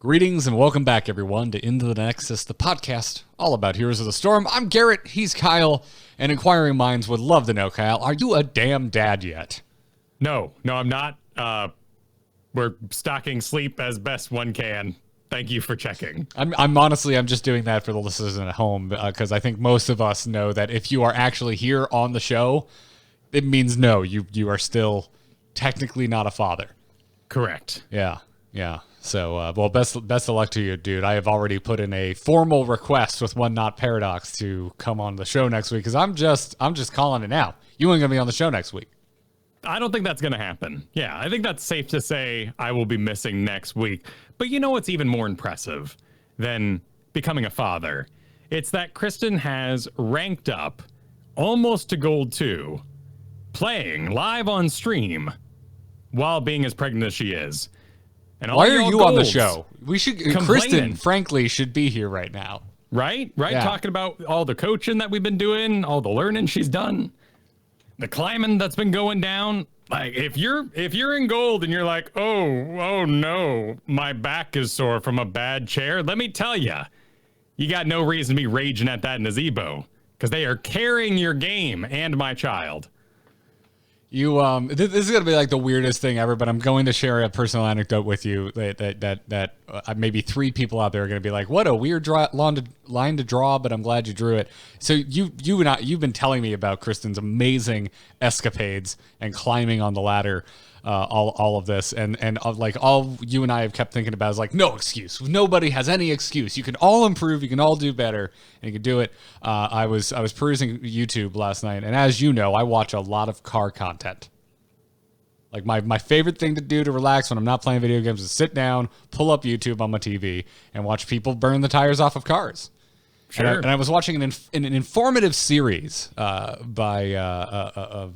Greetings and welcome back, everyone, to Into the Nexus, the podcast all about Heroes of the Storm. I'm Garrett, he's Kyle, and inquiring minds would love to know, Kyle, are you a damn dad yet? No, I'm not. We're stocking sleep as best one can. Thank you for checking. I'm honestly just doing that for the listeners at home because I think most of us know that if you are actually here on the show, it means no, you are still technically not a father. Correct. Yeah. So, well, best of luck to you, dude. I have already put in a formal request with One Not Paradox to come on the show next week because I'm just calling it now. You ain't gonna be on the show next week. I don't think that's gonna happen. Yeah, I think that's safe to say I will be missing next week. But you know what's even more impressive than becoming a father? It's that Kristen has ranked up almost to Gold 2, playing live on stream while being as pregnant as she is. And why are you on the show? Complaining. Kristen, frankly, should be here right now. Right? Yeah. Talking about all the coaching that we've been doing, all the learning she's done, the climbing that's been going down. Like, if you're in gold and you're like, oh no, my back is sore from a bad chair, let me tell you, you got no reason to be raging at that Nazebo because they are carrying your game and my child. You this is gonna be like the weirdest thing ever, but I'm going to share a personal anecdote with you that maybe 3 people out there are gonna be like, what a weird line to draw, but I'm glad you drew it. So you've been telling me about Kristen's amazing escapades and climbing on the ladder, all of this, and like all you and I have kept thinking about is like, no excuse. Nobody has any excuse. You can all improve. You can all do better, and you can do it. I was perusing YouTube last night, and as you know, I watch a lot of car content. Like my favorite thing to do to relax when I'm not playing video games is sit down, pull up YouTube on my TV, and watch people burn the tires off of cars. Sure. And I was watching an informative series by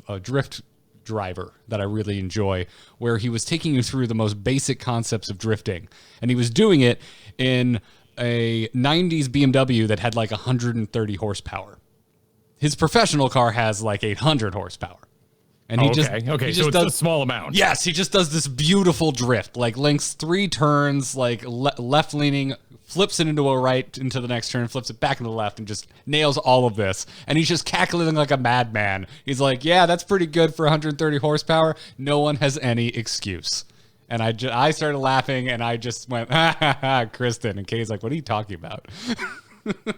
a drift driver that I really enjoy, where he was taking you through the most basic concepts of drifting, and he was doing it in a 90s BMW that had like 130 horsepower. His professional car has like 800 horsepower. And he just so it's a small amount. Yes, he just does this beautiful drift, like links 3 turns, like left leaning, flips it into a right into the next turn, flips it back into the left, and just nails all of this. And he's just cackling like a madman. He's like, yeah, that's pretty good for 130 horsepower. No one has any excuse. And I started laughing, and I just went, ha, ha, ha, Kristen. And Kay's like, what are you talking about?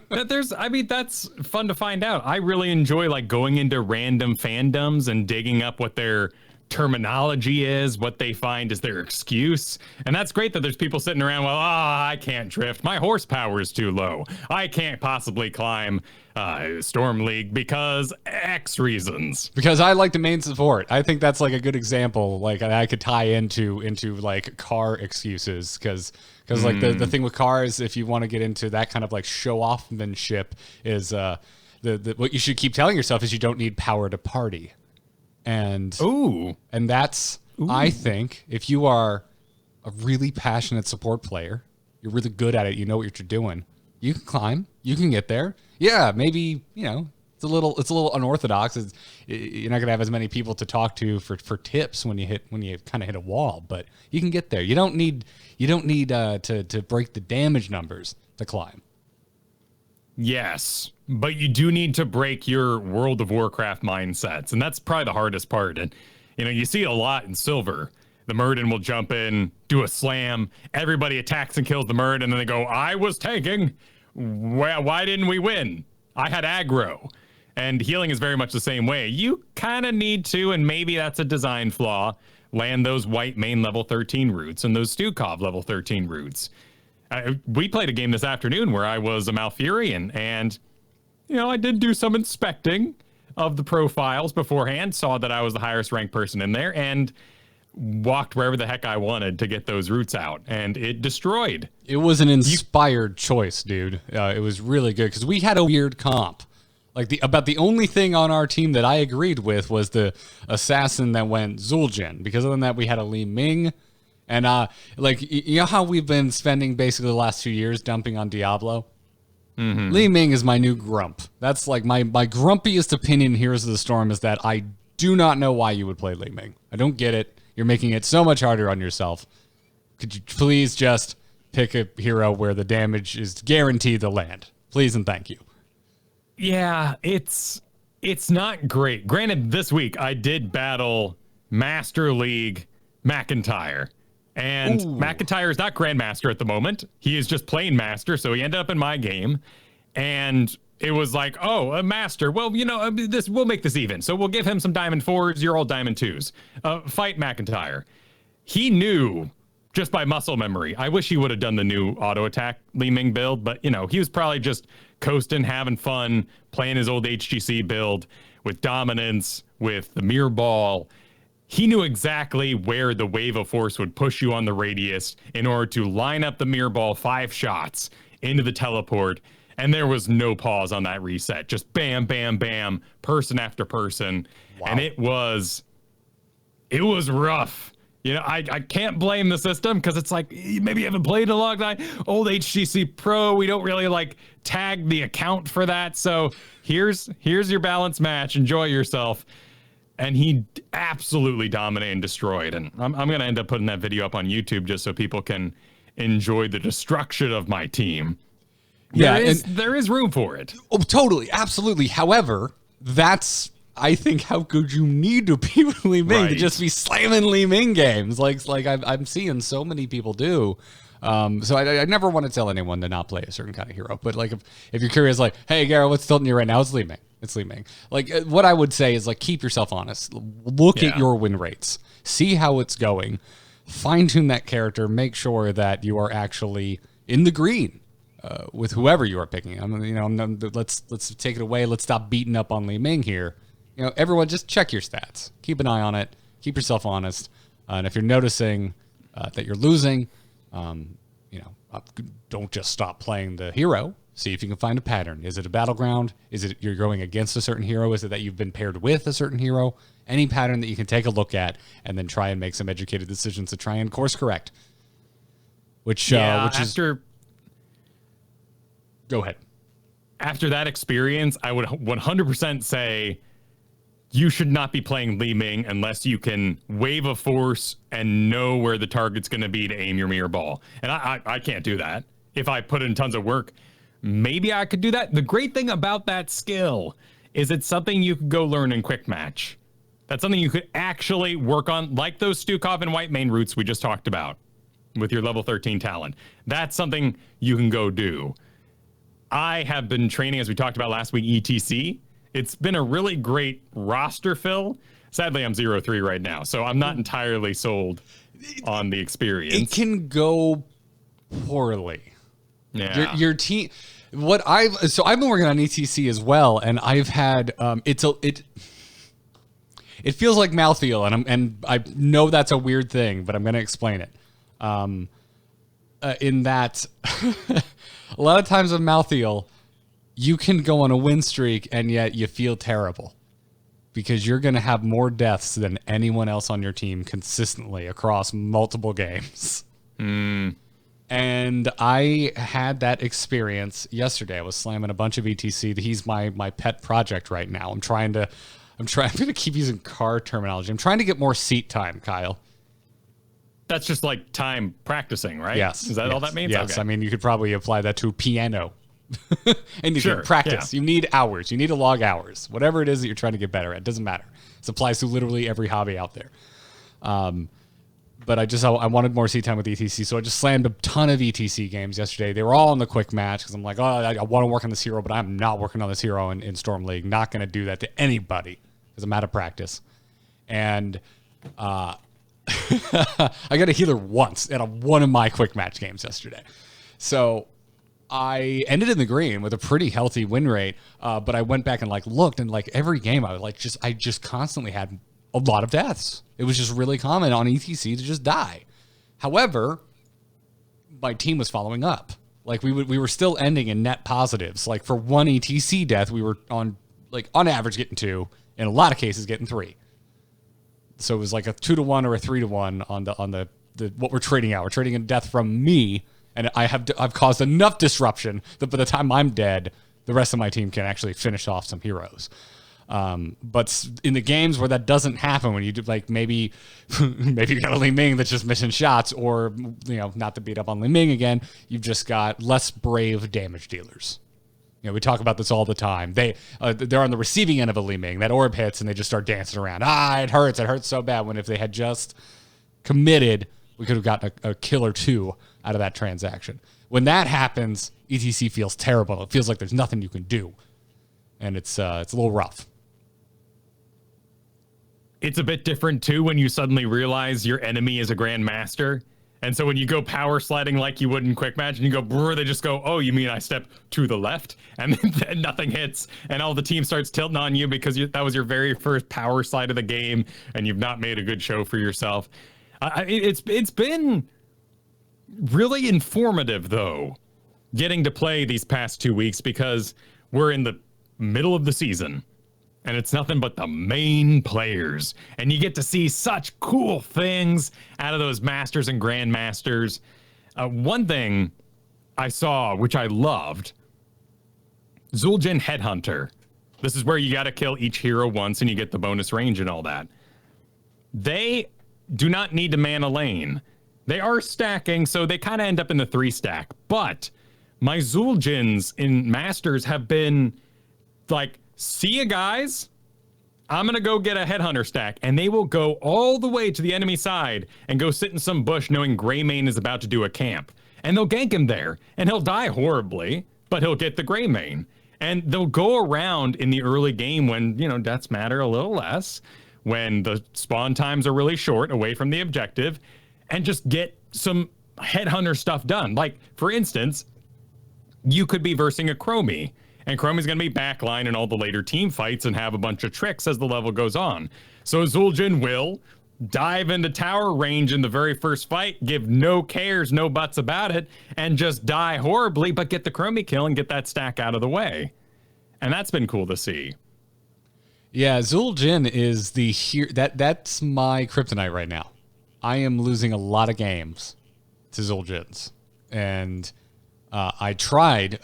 That's fun to find out. I really enjoy like going into random fandoms and digging up what their terminology is, what they find is their excuse. And that's great that there's people sitting around, well, I can't drift. My horsepower is too low. I can't possibly climb Storm League because X reasons. Because I like the main support. I think that's like a good example. Like I could tie into like car excuses because like the thing with cars, if you want to get into that kind of like show-offmanship, is what you should keep telling yourself is you don't need power to party. And that's, I think, if you are a really passionate support player, you're really good at it, you know what you're doing, you can climb, you can get there. Yeah, maybe, it's a little unorthodox. You're not gonna have as many people to talk to for tips when you kind of hit a wall, but you can get there. You don't need to break the damage numbers to climb. Yes, but you do need to break your World of Warcraft mindsets, and that's probably the hardest part. And you see it a lot in Silver. The Murden will jump in, do a slam, everybody attacks and kills the Murden, and then they go, I was tanking. Why didn't we win? I had aggro. And healing is very much the same way. You kind of need to, and maybe that's a design flaw, land those white main level 13 roots and those Stukov level 13 roots. We played a game this afternoon where I was a Malthaelian, and I did do some inspecting of the profiles beforehand, saw that I was the highest ranked person in there, and walked wherever the heck I wanted to get those roots out, and it destroyed. It was an inspired choice, dude. It was really good because we had a weird comp. Like about the only thing on our team that I agreed with was the assassin that went Zul'jin, because other than that we had a Li Ming. And you know how we've been spending basically the last 2 years dumping on Diablo? Mm-hmm. Li Ming is my new grump. That's like my grumpiest opinion in Heroes of the Storm is that I do not know why you would play Li Ming. I don't get it. You're making it so much harder on yourself. Could you please just pick a hero where the damage is guaranteed to land. Please and thank you. Yeah, it's not great. Granted, this week I did battle Master League McIntyre. And McIntyre is not Grandmaster at the moment. He is just plain Master, so he ended up in my game. And it was like, oh, a Master. Well, we'll make this even. So we'll give him some Diamond 4s. You're all Diamond 2s. Fight McIntyre. He knew just by muscle memory. I wish he would have done the new auto attack Li Ming build, but he was probably just coasting, having fun, playing his old HGC build with dominance, with the mirror ball. He knew exactly where the wave of force would push you on the radius in order to line up the mirror ball 5 shots into the teleport. And there was no pause on that reset. Just bam, bam, bam, person after person. Wow. And it was rough. I can't blame the system because it's like, maybe you haven't played in a long time. Old HGC Pro, we don't really tag the account for that. So here's your balance match. Enjoy yourself. And he absolutely dominated and destroyed. And I'm going to end up putting that video up on YouTube just so people can enjoy the destruction of my team. There is room for it. Oh, totally. Absolutely. However, that's, I think, how good you need to be with Li Ming, to just be slamming Li Ming games like I'm seeing so many people do. So I never want to tell anyone to not play a certain kind of hero. But if you're curious, hey, Garrett, what's tilting you right now? It's Li Ming. It's Li Ming. What I would say is keep yourself honest. Look at your win rates. See how it's going. Fine tune that character. Make sure that you are actually in the green with whoever you are picking. Let's take it away. Let's stop beating up on Li Ming here. Everyone, just check your stats. Keep an eye on it. Keep yourself honest. And if you're noticing that you're losing, don't just stop playing the hero. See if you can find a pattern. Is it a battleground? Is it you're going against a certain hero? Is it that you've been paired with a certain hero? Any pattern that you can take a look at and then try and make some educated decisions to try and course correct. Go ahead. After that experience, I would 100% say you should not be playing Li Ming unless you can wave a force and know where the target's going to be to aim your mirror ball. And I can't do that. If I put in tons of work, maybe I could do that. The great thing about that skill is it's something you could go learn in quick match. That's something you could actually work on, like those Stukov and White Main routes we just talked about with your level 13 talent. That's something you can go do. I have been training, as we talked about last week, ETC. It's been a really great roster fill. Sadly, I'm 0-3 right now, so I'm not entirely sold on the experience. It can go poorly. Yeah. Your team. I've been working on ETC as well, and I've had it feels like Malthael, and I know that's a weird thing, but I'm going to explain it. In that, a lot of times with Malthael, you can go on a win streak, and yet you feel terrible because you're going to have more deaths than anyone else on your team consistently across multiple games. And I had that experience yesterday. I was slamming a bunch of ETC. He's my pet project right now. I'm going to keep using car terminology. I'm trying to get more seat time, Kyle. That's just time practicing, right? Yes. Is that all that means? Yes. Okay. I mean, you could probably apply that to piano. And you can practice. Yeah. You need hours. You need to log hours. Whatever it is that you're trying to get better at. It doesn't matter. This applies to literally every hobby out there. But I wanted more seat time with ETC, so I just slammed a ton of ETC games yesterday. They were all in the quick match because I'm like, I want to work on this hero, but I'm not working on this hero in Storm League. Not going to do that to anybody because I'm out of practice. And I got a healer once at one of my quick match games yesterday. So I ended in the green with a pretty healthy win rate, but I went back and looked, and every game I just constantly had a lot of deaths. It was just really common on ETC to just die. However, my team was following up. We were still ending in net positives. For one ETC death, we were on average getting 2, in a lot of cases getting 3. So it was a 2-to-1 or a 3-to-1 on the what we're trading out. We're trading a death from me, and I've caused enough disruption that by the time I'm dead, the rest of my team can actually finish off some heroes. But in the games where that doesn't happen, when you do like maybe you got a Li Ming that's just missing shots, or not to beat up on Li Ming again, you've just got less brave damage dealers. We talk about this all the time. They're on the receiving end of a Li Ming. That orb hits and they just start dancing around. It hurts so bad. When if they had just committed, we could have gotten a kill or two out of that transaction. When that happens, ETC feels terrible. It feels like there's nothing you can do, and it's a little rough. It's a bit different, too, when you suddenly realize your enemy is a Grandmaster. And so when you go power sliding like you would in Quick Match, and you go, brr, they just go, oh, you mean I step to the left? And then nothing hits, and all the team starts tilting on you because that was your very first power slide of the game, and you've not made a good show for yourself. It's been really informative, though, getting to play these past 2 weeks, because we're in the middle of the season. And it's nothing but the main players. And you get to see such cool things out of those Masters and Grandmasters. One thing I saw, which I loved, Zul'jin Headhunter. This is where you got to kill each hero once and you get the bonus range and all that. They do not need to man a lane. They are stacking, so they kind of end up in the 3 stack. But my Zul'jins in Masters have been like, see ya, guys, I'm going to go get a Headhunter stack. And they will go all the way to the enemy side and go sit in some bush knowing Greymane is about to do a camp. And they'll gank him there. And he'll die horribly, but he'll get the Greymane. And they'll go around in the early game when, deaths matter a little less, when the spawn times are really short away from the objective, and just get some Headhunter stuff done. Like, for instance, you could be versing a Chromie. And Chromie's going to be backline in all the later team fights and have a bunch of tricks as the level goes on. So Zul'jin will dive into tower range in the very first fight, give no cares, no buts about it, and just die horribly, but get the Chromie kill and get that stack out of the way. And that's been cool to see. Yeah, Zul'jin is that's my kryptonite right now. I am losing a lot of games to Zul'jins. And I tried...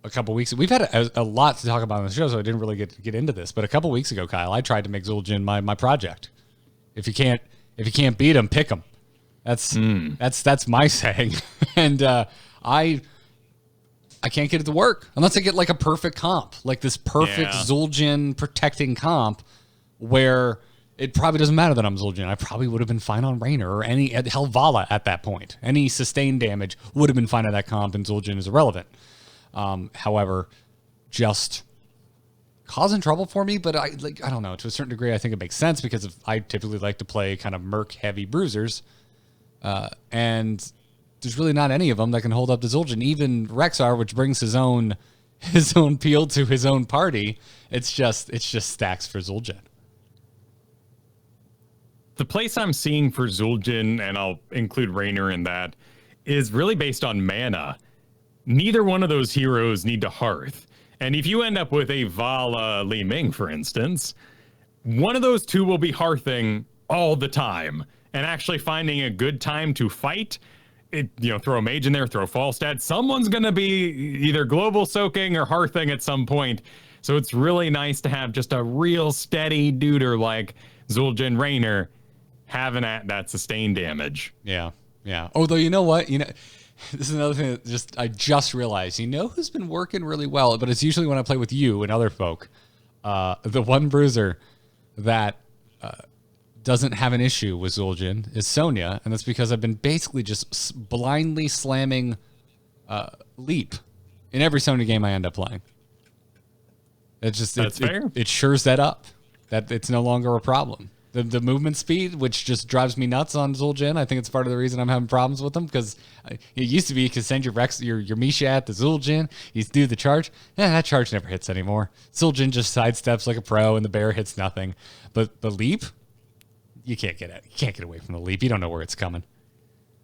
a couple weeks. We've had a lot to talk about on the show, so I didn't really get into this. But a couple weeks ago, Kyle, I tried to make Zul'jin my project. If you can't beat him, pick him. That's my saying. And I can't get it to work unless I get like a perfect comp, like this perfect Zul'jin protecting comp, where it probably doesn't matter that I'm Zul'jin. I probably would have been fine on Raynor or any Helvala at that point. Any sustained damage would have been fine at that comp, and Zul'jin is irrelevant. However, just causing trouble for me, but I don't know, to a certain degree, I think it makes sense because I typically like to play kind of merc heavy bruisers. And there's really not any of them that can hold up to Zul'jin. Even Rexar, which brings his own peel to his own party. It's just stacks for Zul'jin. The place I'm seeing for Zul'jin, and I'll include Raynor in that, is really based on mana. Neither one of those heroes need to hearth. And if you end up with a Vala Li Ming, for instance, one of those two will be hearthing all the time and actually finding a good time to fight. Throw a mage in there, throw Falstad. Someone's going to be either global soaking or hearthing at some point. So it's really nice to have just a real steady duder like Zul'jin Raynor having that sustained damage. Yeah. Although, you know what? This is another thing that I just realized. Who's been working really well, but it's usually when I play with you and other folk. The one bruiser that doesn't have an issue with Zul'jin is Sonya, and that's because I've been basically just blindly slamming Leap in every Sonya game I end up playing. That's fair. It shores that up, that it's no longer a problem. The movement speed, which just drives me nuts on Zul'jin. I think it's part of the reason I'm having problems with them, because it used to be you could send your Misha at the Zul'jin, you do the charge. That charge never hits anymore. Zul'jin just sidesteps like a pro, and the bear hits nothing. But the leap, you can't get it. You can't get away from the leap. You don't know where it's coming.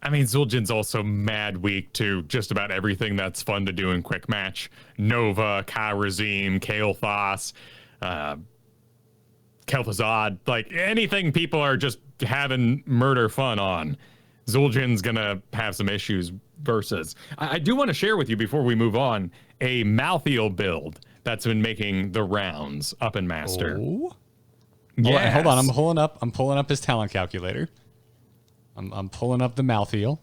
I mean, Zul'jin's also mad weak to just about everything that's fun to do in Quick Match. Nova, Kharazim, Kael'thas, Kel'Thuzad, like anything people are just having murder fun on, Zul'jin's gonna have some issues versus. I do want to share with you before we move on a Malthael build that's been making the rounds up in Master. Oh. Yeah, hold on. I'm pulling up his talent calculator. I'm pulling up the Malthael.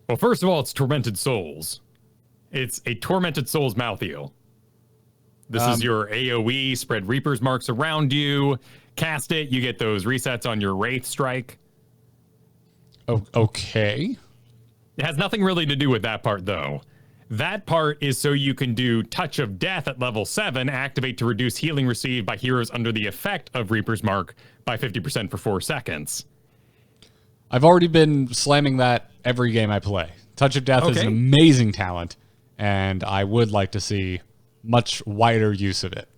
Well, first of all, it's Tormented Souls. It's a Tormented Souls Malthael. This is your AoE, spread Reaper's marks around you. Cast it, you get those resets on your Wraith Strike. Oh, okay. It has nothing really to do with that part, though. That part is so you can do Touch of Death at level 7, activate to reduce healing received by heroes under the effect of Reaper's Mark by 50% for 4 seconds. I've already been slamming that every game I play. Touch of Death is an amazing talent, and I would like to see much wider use of it.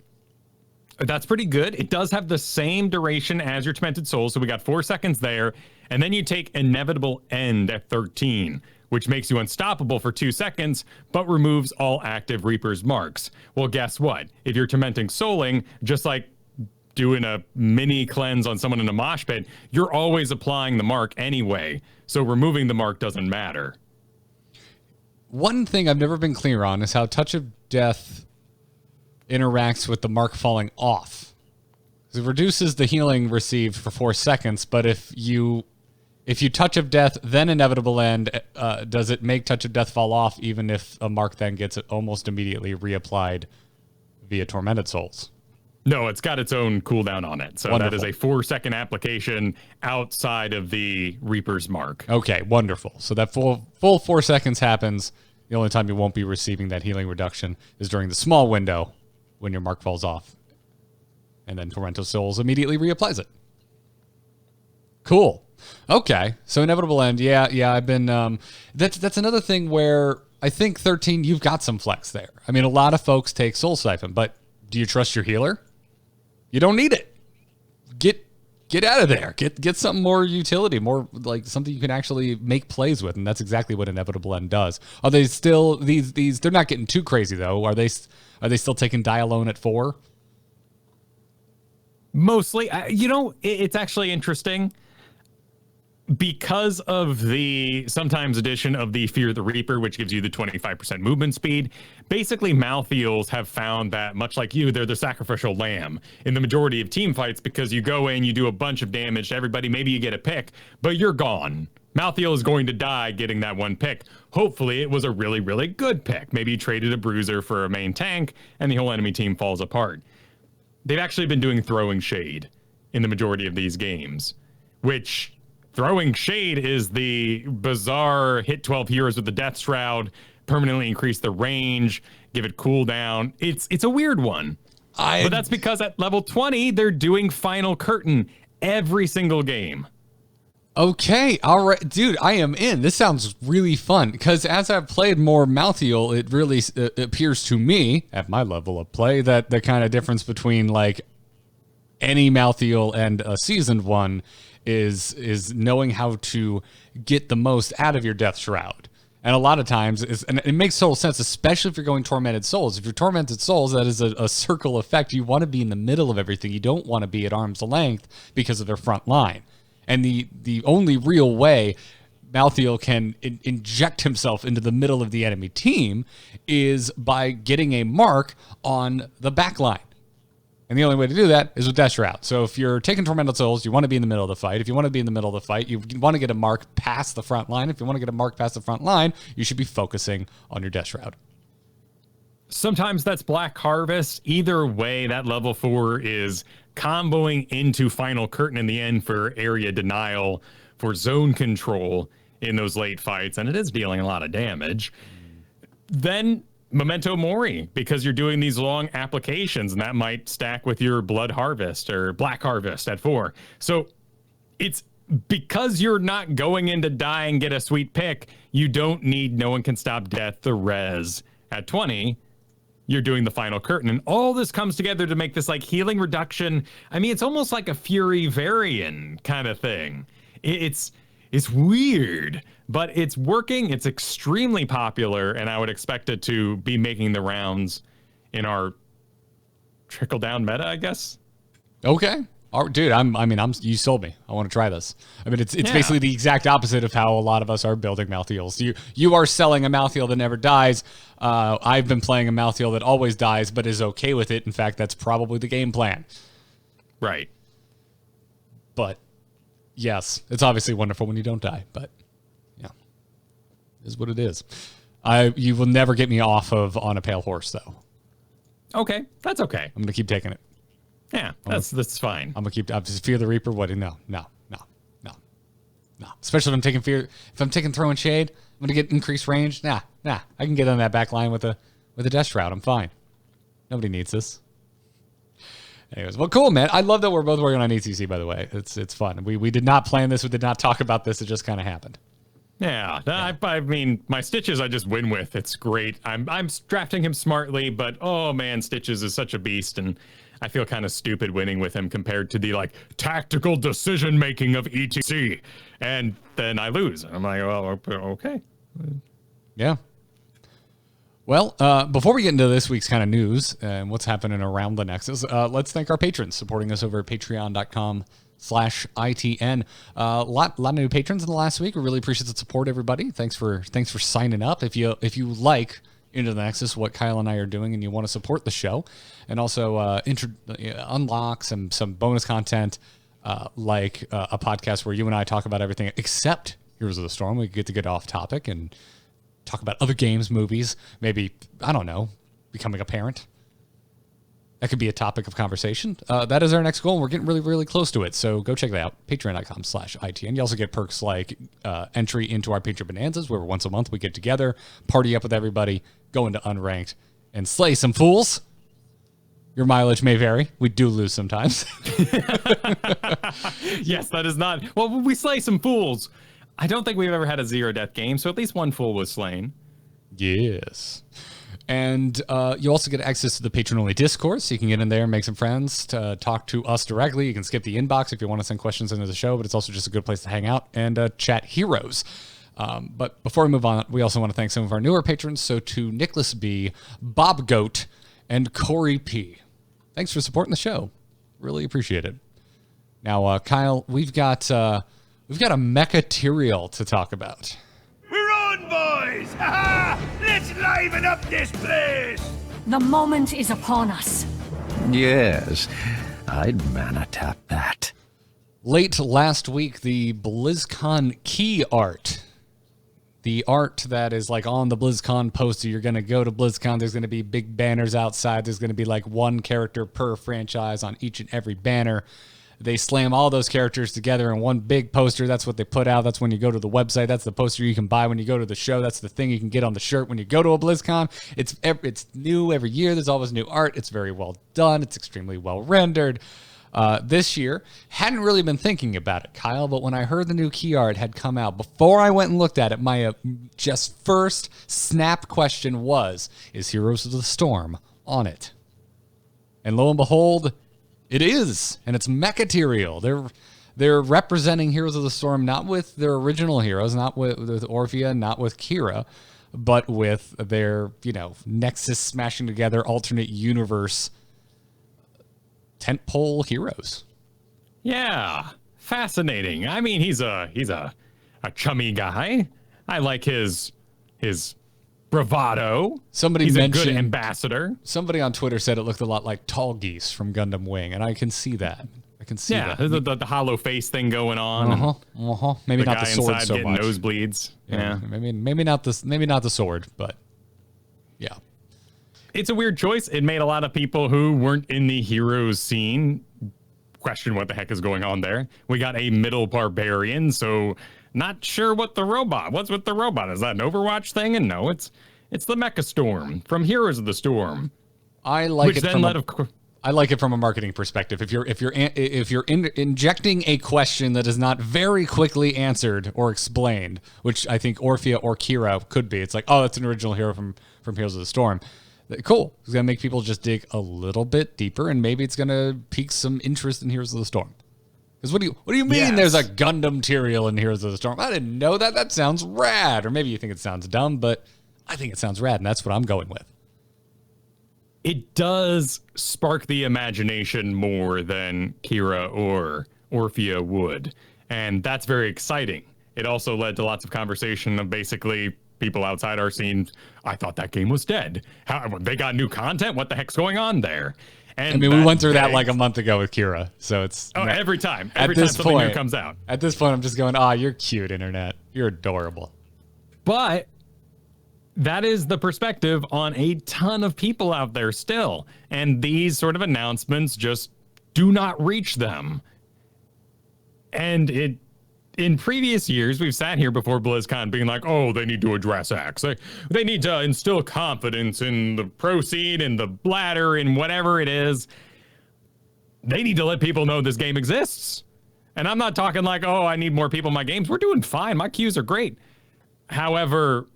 That's pretty good. It does have the same duration as your Tormented Souls, so we got 4 seconds there, and then you take Inevitable End at 13, which makes you unstoppable for 2 seconds, but removes all active Reaper's marks. Well, guess what? If you're Tormenting Souling, just like doing a mini cleanse on someone in a mosh pit, you're always applying the mark anyway, so removing the mark doesn't matter. One thing I've never been clear on is how Touch of Death interacts with the mark falling off. It reduces the healing received for 4 seconds, but if you Touch of Death, then Inevitable End, does it make Touch of Death fall off even if a mark then gets it almost immediately reapplied via Tormented Souls? No, it's got its own cooldown on it. So wonderful. That is a 4-second application outside of the Reaper's Mark. Okay, wonderful. So that full 4 seconds happens. The only time you won't be receiving that healing reduction is during the small window when your mark falls off. And then Tormented Souls immediately reapplies it. Cool. Okay, so Inevitable End. Yeah, I've been... that's another thing where I think 13, you've got some flex there. I mean, a lot of folks take Soul Siphon, but do you trust your healer? You don't need it. Get out of there. Get something more utility, more like something you can actually make plays with, and that's exactly what Inevitable End does. Are they still these? They're not getting too crazy though. Are they still taking Die Alone at 4? Mostly, it's actually interesting. Because of the sometimes addition of the Fear the Reaper, which gives you the 25% movement speed, basically Malthaels have found that, much like you, they're the sacrificial lamb in the majority of team fights, because you go in, you do a bunch of damage to everybody, maybe you get a pick, but you're gone. Malthael is going to die getting that one pick. Hopefully it was a really, really good pick. Maybe you traded a bruiser for a main tank, and the whole enemy team falls apart. They've actually been doing Throwing Shade in the majority of these games, which... Throwing Shade is the bizarre hit 12 heroes with the Death Shroud, permanently increase the range, give it cooldown. It's a weird one. But that's because at level 20, they're doing Final Curtain every single game. Okay, all right, dude, I am in. This sounds really fun, because as I've played more Malthael, it really appears to me, at my level of play, that the kind of difference between, like, any Malthael and a seasoned one is knowing how to get the most out of your Death Shroud. And a lot of times, and it makes total sense, especially if you're going Tormented Souls. If you're Tormented Souls, that is a circle effect. You want to be in the middle of everything. You don't want to be at arm's length because of their front line. And the only real way Malthael can inject himself into the middle of the enemy team is by getting a mark on the back line. And the only way to do that is with Death Shroud. So if you're taking Tormented Souls, you want to be in the middle of the fight. If you want to be in the middle of the fight, you want to get a mark past the front line. If you want to get a mark past the front line, you should be focusing on your Death Shroud. Sometimes that's Black Harvest. Either way, that level 4 is comboing into Final Curtain in the end for area denial, for zone control in those late fights, and it is dealing a lot of damage. Then Memento Mori, because you're doing these long applications, and that might stack with your Blood Harvest or Black Harvest at 4. So it's because you're not going in to die and get a sweet pick, you don't need No One Can Stop Death, the res at 20. You're doing the Final Curtain, and all this comes together to make this like healing reduction. I mean, it's almost like a Fury Varian kind of thing. It's weird, but it's working. It's extremely popular, and I would expect it to be making the rounds in our trickle-down meta, I guess. Okay. Oh, dude, you sold me. I want to try this. I mean, it's basically the exact opposite of how a lot of us are building Malthaels. You are selling a Malthael that never dies. I've been playing a Malthael that always dies, but is okay with it. In fact, that's probably the game plan. Right. But yes, it's obviously wonderful when you don't die. But yeah, it is what it is. You will never get me off of On a Pale Horse, though. Okay, that's okay. I'm gonna keep taking it. Yeah, that's fine. I'm just Fear the Reaper. What? No. Especially if I'm taking Throwing Shade, I'm gonna get increased range. Nah. I can get on that back line with a Death Shroud. I'm fine. Nobody needs this. Anyways, well, cool, man. I love that we're both working on ETC. By the way, it's fun. We did not plan this. We did not talk about this. It just kind of happened. Yeah. I mean, my Stitches I just win with. It's great. I'm drafting him smartly, but oh man, Stitches is such a beast, and I feel kind of stupid winning with him compared to the tactical decision making of ETC, and then I lose. I'm like, well, okay. Yeah. Well, before we get into this week's kind of news and what's happening around the Nexus, let's thank our patrons supporting us over at patreon.com/ITN. A lot of new patrons in the last week. We really appreciate the support, everybody. Thanks for signing up. If you like Into the Nexus, what Kyle and I are doing, and you want to support the show, and also unlock some bonus content, like a podcast where you and I talk about everything except Heroes of the Storm. We get to get off topic and talk about other games, movies, maybe, I don't know, becoming a parent. That could be a topic of conversation. That is our next goal, and we're getting really, really close to it. So go check that out, patreon.com/ITN. You also get perks like entry into our Patreon Bonanzas, where once a month we get together, party up with everybody, go into unranked, and slay some fools. Your mileage may vary. We do lose sometimes. Yes, that is not... Well, we slay some fools. I don't think we've ever had a zero-death game, so at least one fool was slain. Yes. And you also get access to the patron-only Discord, so you can get in there and make some friends, to talk to us directly. You can skip the inbox if you want to send questions into the show, but it's also just a good place to hang out and chat heroes. But before we move on, we also want to thank some of our newer patrons. So to Nicholas B., Bob Goat, and Corey P. Thanks for supporting the show. Really appreciate it. Now, Kyle, we've got a Mecha Tyrael to talk about. We're on, boys! Ha-ha! Let's liven up this place! The moment is upon us. Yes, I'd mana tap that. Late last week, the BlizzCon key art. The art that is like on the BlizzCon poster. You're going to go to BlizzCon. There's going to be big banners outside. There's going to be like one character per franchise on each and every banner. They slam all those characters together in one big poster. That's what they put out. That's when you go to the website. That's the poster you can buy when you go to the show. That's the thing you can get on the shirt when you go to a BlizzCon. It's new every year. There's always new art. It's very well done. It's extremely well rendered. This year, hadn't really been thinking about it, Kyle, but when I heard the new key art had come out, before I went and looked at it, my just first snap question was, is Heroes of the Storm on it? And lo and behold, it is, and it's Mecha Tyrael. They're representing Heroes of the Storm, not with their original heroes, not with Orphea, not with Kira, but with their, Nexus smashing together alternate universe tentpole heroes. Yeah, fascinating. I mean, he's a chummy guy. I like his bravado. He's a good ambassador. Somebody on Twitter said it looked a lot like Tall Geese from Gundam Wing, and I can see that. Yeah, the hollow face thing going on. Maybe not the sword so much. Nosebleeds. Yeah. Maybe not the sword, but yeah. It's a weird choice. It made a lot of people who weren't in the heroes scene question what the heck is going on there. We got a middle barbarian, so not sure what's with the robot. Is that an Overwatch thing? And no, it's the Mecha Storm from Heroes of the Storm. I like it from a marketing perspective. If you're injecting a question that is not very quickly answered or explained, which I think Orphea or Kira could be, it's like, oh, that's an original hero from Heroes of the Storm. Cool. It's going to make people just dig a little bit deeper, and maybe it's going to pique some interest in Heroes of the Storm. Because what do you mean there's a Gundam Tyrael in Heroes of the Storm? I didn't know that. That sounds rad. Or maybe you think it sounds dumb, but I think it sounds rad, and that's what I'm going with. it does spark the imagination more than Kira or Orphea would. And that's very exciting. It also led to lots of conversation of basically people outside our scene. I thought that game was dead. How, they got new content? What the heck's going on there? And I mean, we went through that like a month ago with Kira, so it's every time something new comes out. At this point, I'm just going, you're cute, internet. You're adorable. But that is the perspective on a ton of people out there still, and these sort of announcements just do not reach them. And in previous years, we've sat here before BlizzCon being like, oh, they need to address X. They need to instill confidence in the pro scene, in the bladder, in whatever it is. They need to let people know this game exists. And I'm not talking like, oh, I need more people in my games. We're doing fine. My queues are great. However,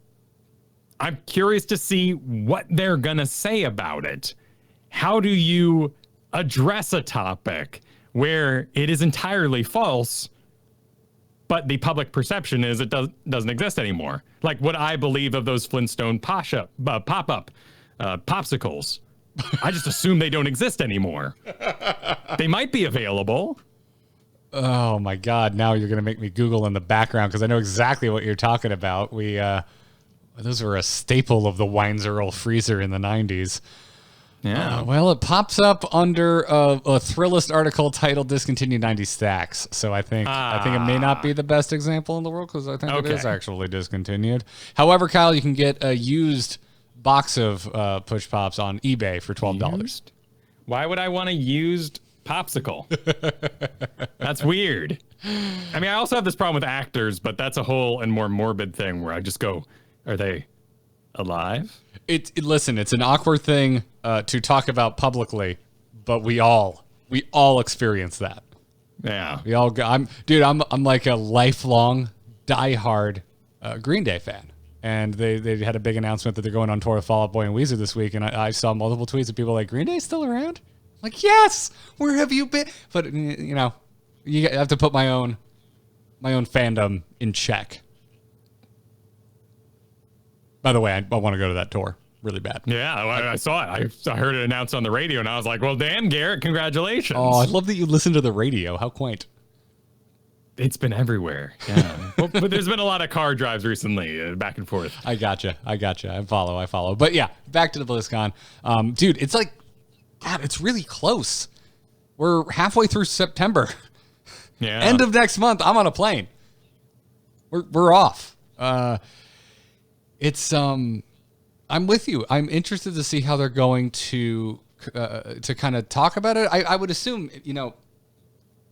I'm curious to see what they're going to say about it. How do you address a topic where it is entirely false, but the public perception is it doesn't exist anymore? Like what I believe of those Flintstone pop-up popsicles. I just assume they don't exist anymore. They might be available. Oh my God! Now you're gonna make me Google in the background because I know exactly what you're talking about. Those were a staple of the Weinzierl freezer in the 90s. Yeah. Well, it pops up under a Thrillist article titled "Discontinued 90 Stacks." So I think it may not be the best example in the world because I think it is actually discontinued. However, Kyle, you can get a used box of push pops on eBay for $12. Why would I want a used popsicle? That's weird. I mean, I also have this problem with actors, but that's a whole and more morbid thing where I just go, are they alive? Listen, it's an awkward thing to talk about publicly, but we all experience that. Yeah. We all go. I'm like a lifelong diehard Green Day fan. And they had a big announcement that they're going on tour with Fall Out Boy and Weezer this week, and I saw multiple tweets of people like, Green Day's still around? I'm like, yes, where have you been? But you have to put my own fandom in check. By the way, I want to go to that tour really bad. Yeah, I saw it. I heard it announced on the radio, and I was like, well, damn, Garrett, congratulations. Oh, I love that you listen to the radio. How quaint. It's been everywhere. Yeah. But there's been a lot of car drives recently, back and forth. I gotcha. I follow. But yeah, back to the BlizzCon. Dude, it's like, God, it's really close. We're halfway through September. Yeah. End of next month, I'm on a plane. We're off. I'm with you. I'm interested to see how they're going to kind of talk about it. I would assume, now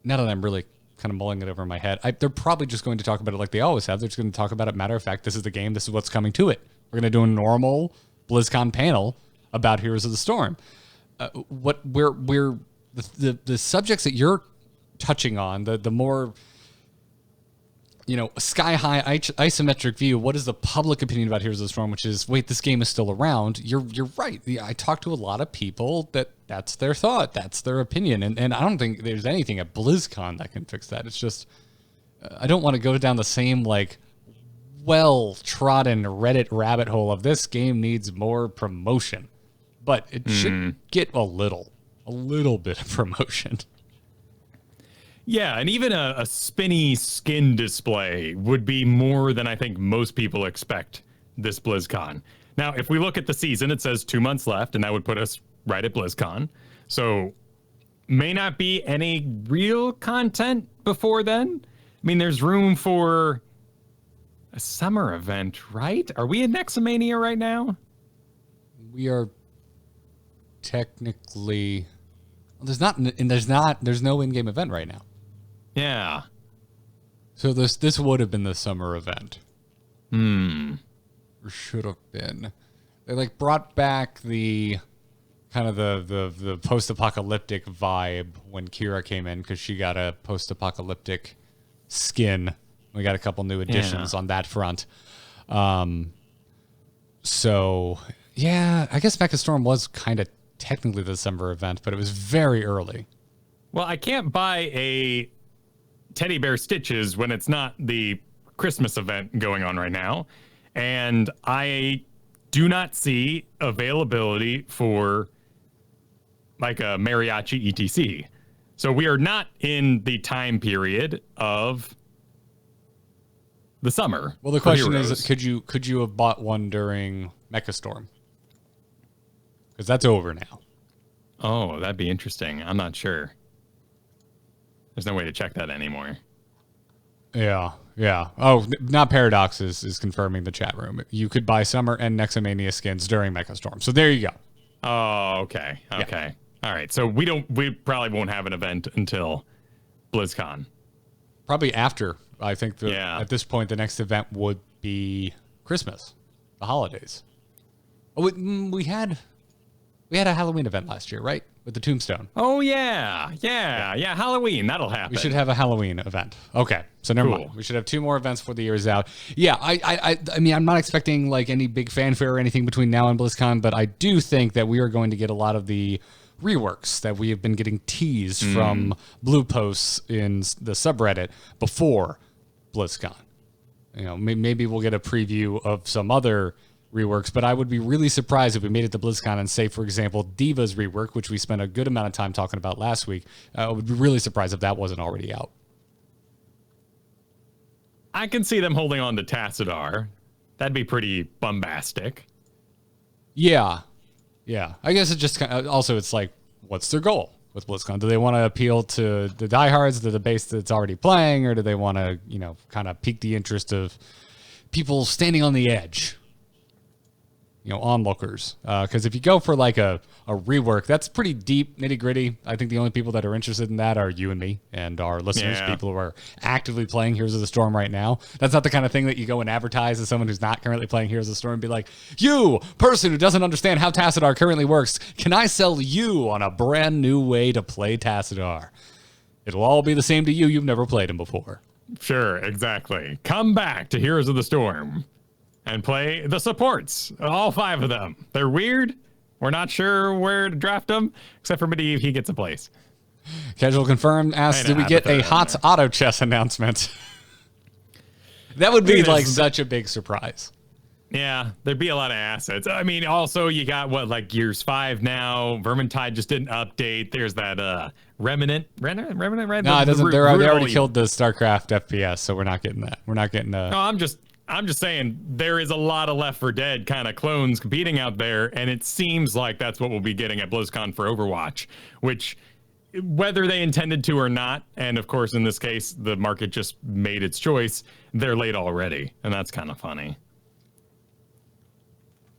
that I'm really kind of mulling it over in my head, they're probably just going to talk about it like they always have. They're just going to talk about it. Matter of fact, this is the game. This is what's coming to it. We're going to do a normal BlizzCon panel about Heroes of the Storm. The subjects that you're touching on, the more sky high isometric view. What is the public opinion about Heroes of the Storm? Which is, wait, this game is still around. You're right. I talked to a lot of people that's their thought, that's their opinion, and I don't think there's anything at BlizzCon that can fix that. It's just I don't want to go down the same well-trodden Reddit rabbit hole of this game needs more promotion, but it should get a little bit of promotion. Yeah, and even a spinny skin display would be more than I think most people expect this BlizzCon. Now, if we look at the season, it says 2 months left, and that would put us right at BlizzCon. So may not be any real content before then. I mean, there's room for a summer event, right? Are we in Nexomania right now? We are technically... There's no in-game event right now. Yeah. So this would have been the summer event. Or should have been. They brought back the kind of the post-apocalyptic vibe when Kira came in because she got a post-apocalyptic skin. We got a couple new additions on that front. So yeah, I guess Mecha Storm was kind of technically the December event, but it was very early. Well, I can't buy a teddy bear Stitches when it's not the Christmas event going on right now. And I do not see availability for like a mariachi etc. So we are not in the time period of the summer. Well, the question is, could you have bought one during Mecha Storm? Because that's over now. Oh, that'd be interesting. I'm not sure. There's no way to check that anymore. Yeah. Oh, not Paradox is confirming the chat room. You could buy Summer and Nexomania skins during Mecha Storm. So there you go. Oh, okay. Yeah. All right. So we probably won't have an event until BlizzCon. Probably after. I think at this point, the next event would be Christmas, the holidays. Oh, we had a Halloween event last year, right? With the Tombstone. Oh, yeah. Halloween. That'll happen. We should have a Halloween event. Okay. So never mind. We should have 2 more events before the year is out. Yeah, I mean, I'm not expecting like any big fanfare or anything between now and BlizzCon, but I do think that we are going to get a lot of the reworks that we have been getting teased from blue posts in the subreddit before BlizzCon. You know, maybe we'll get a preview of some other reworks, but I would be really surprised if we made it to BlizzCon and say, for example, Diva's rework, which we spent a good amount of time talking about last week. I would be really surprised if that wasn't already out. I can see them holding on to Tassadar. That'd be pretty bombastic. Yeah. I guess it just also it's like, what's their goal with BlizzCon? Do they want to appeal to the diehards, to the base that's already playing, or do they want to, kind of pique the interest of people standing on the edge? Onlookers. Because if you go for like a rework, that's pretty deep, nitty gritty. I think the only people that are interested in that are you and me and our listeners, people who are actively playing Heroes of the Storm right now. That's not the kind of thing that you go and advertise to someone who's not currently playing Heroes of the Storm and be like, you, person who doesn't understand how Tassadar currently works, can I sell you on a brand new way to play Tassadar? It'll all be the same to you. You've never played him before. Sure, exactly. Come back to Heroes of the Storm and play the supports, all 5 of them. They're weird. We're not sure where to draft them, except for Medivh. He gets a place. Casual Confirmed asks, did we get a HOTS auto chess announcement? That would be like such a big surprise. Yeah, there'd be a lot of assets. I mean, also you got Gears 5 now. Vermintide just did an update. There's that Remnant, right? No, it doesn't. They already killed the StarCraft FPS, so we're not getting that. We're not getting No, I'm just saying there is a lot of Left 4 Dead kind of clones competing out there, and it seems like that's what we'll be getting at BlizzCon for Overwatch, which, whether they intended to or not, and of course in this case the market just made its choice, they're late already, and that's kind of funny.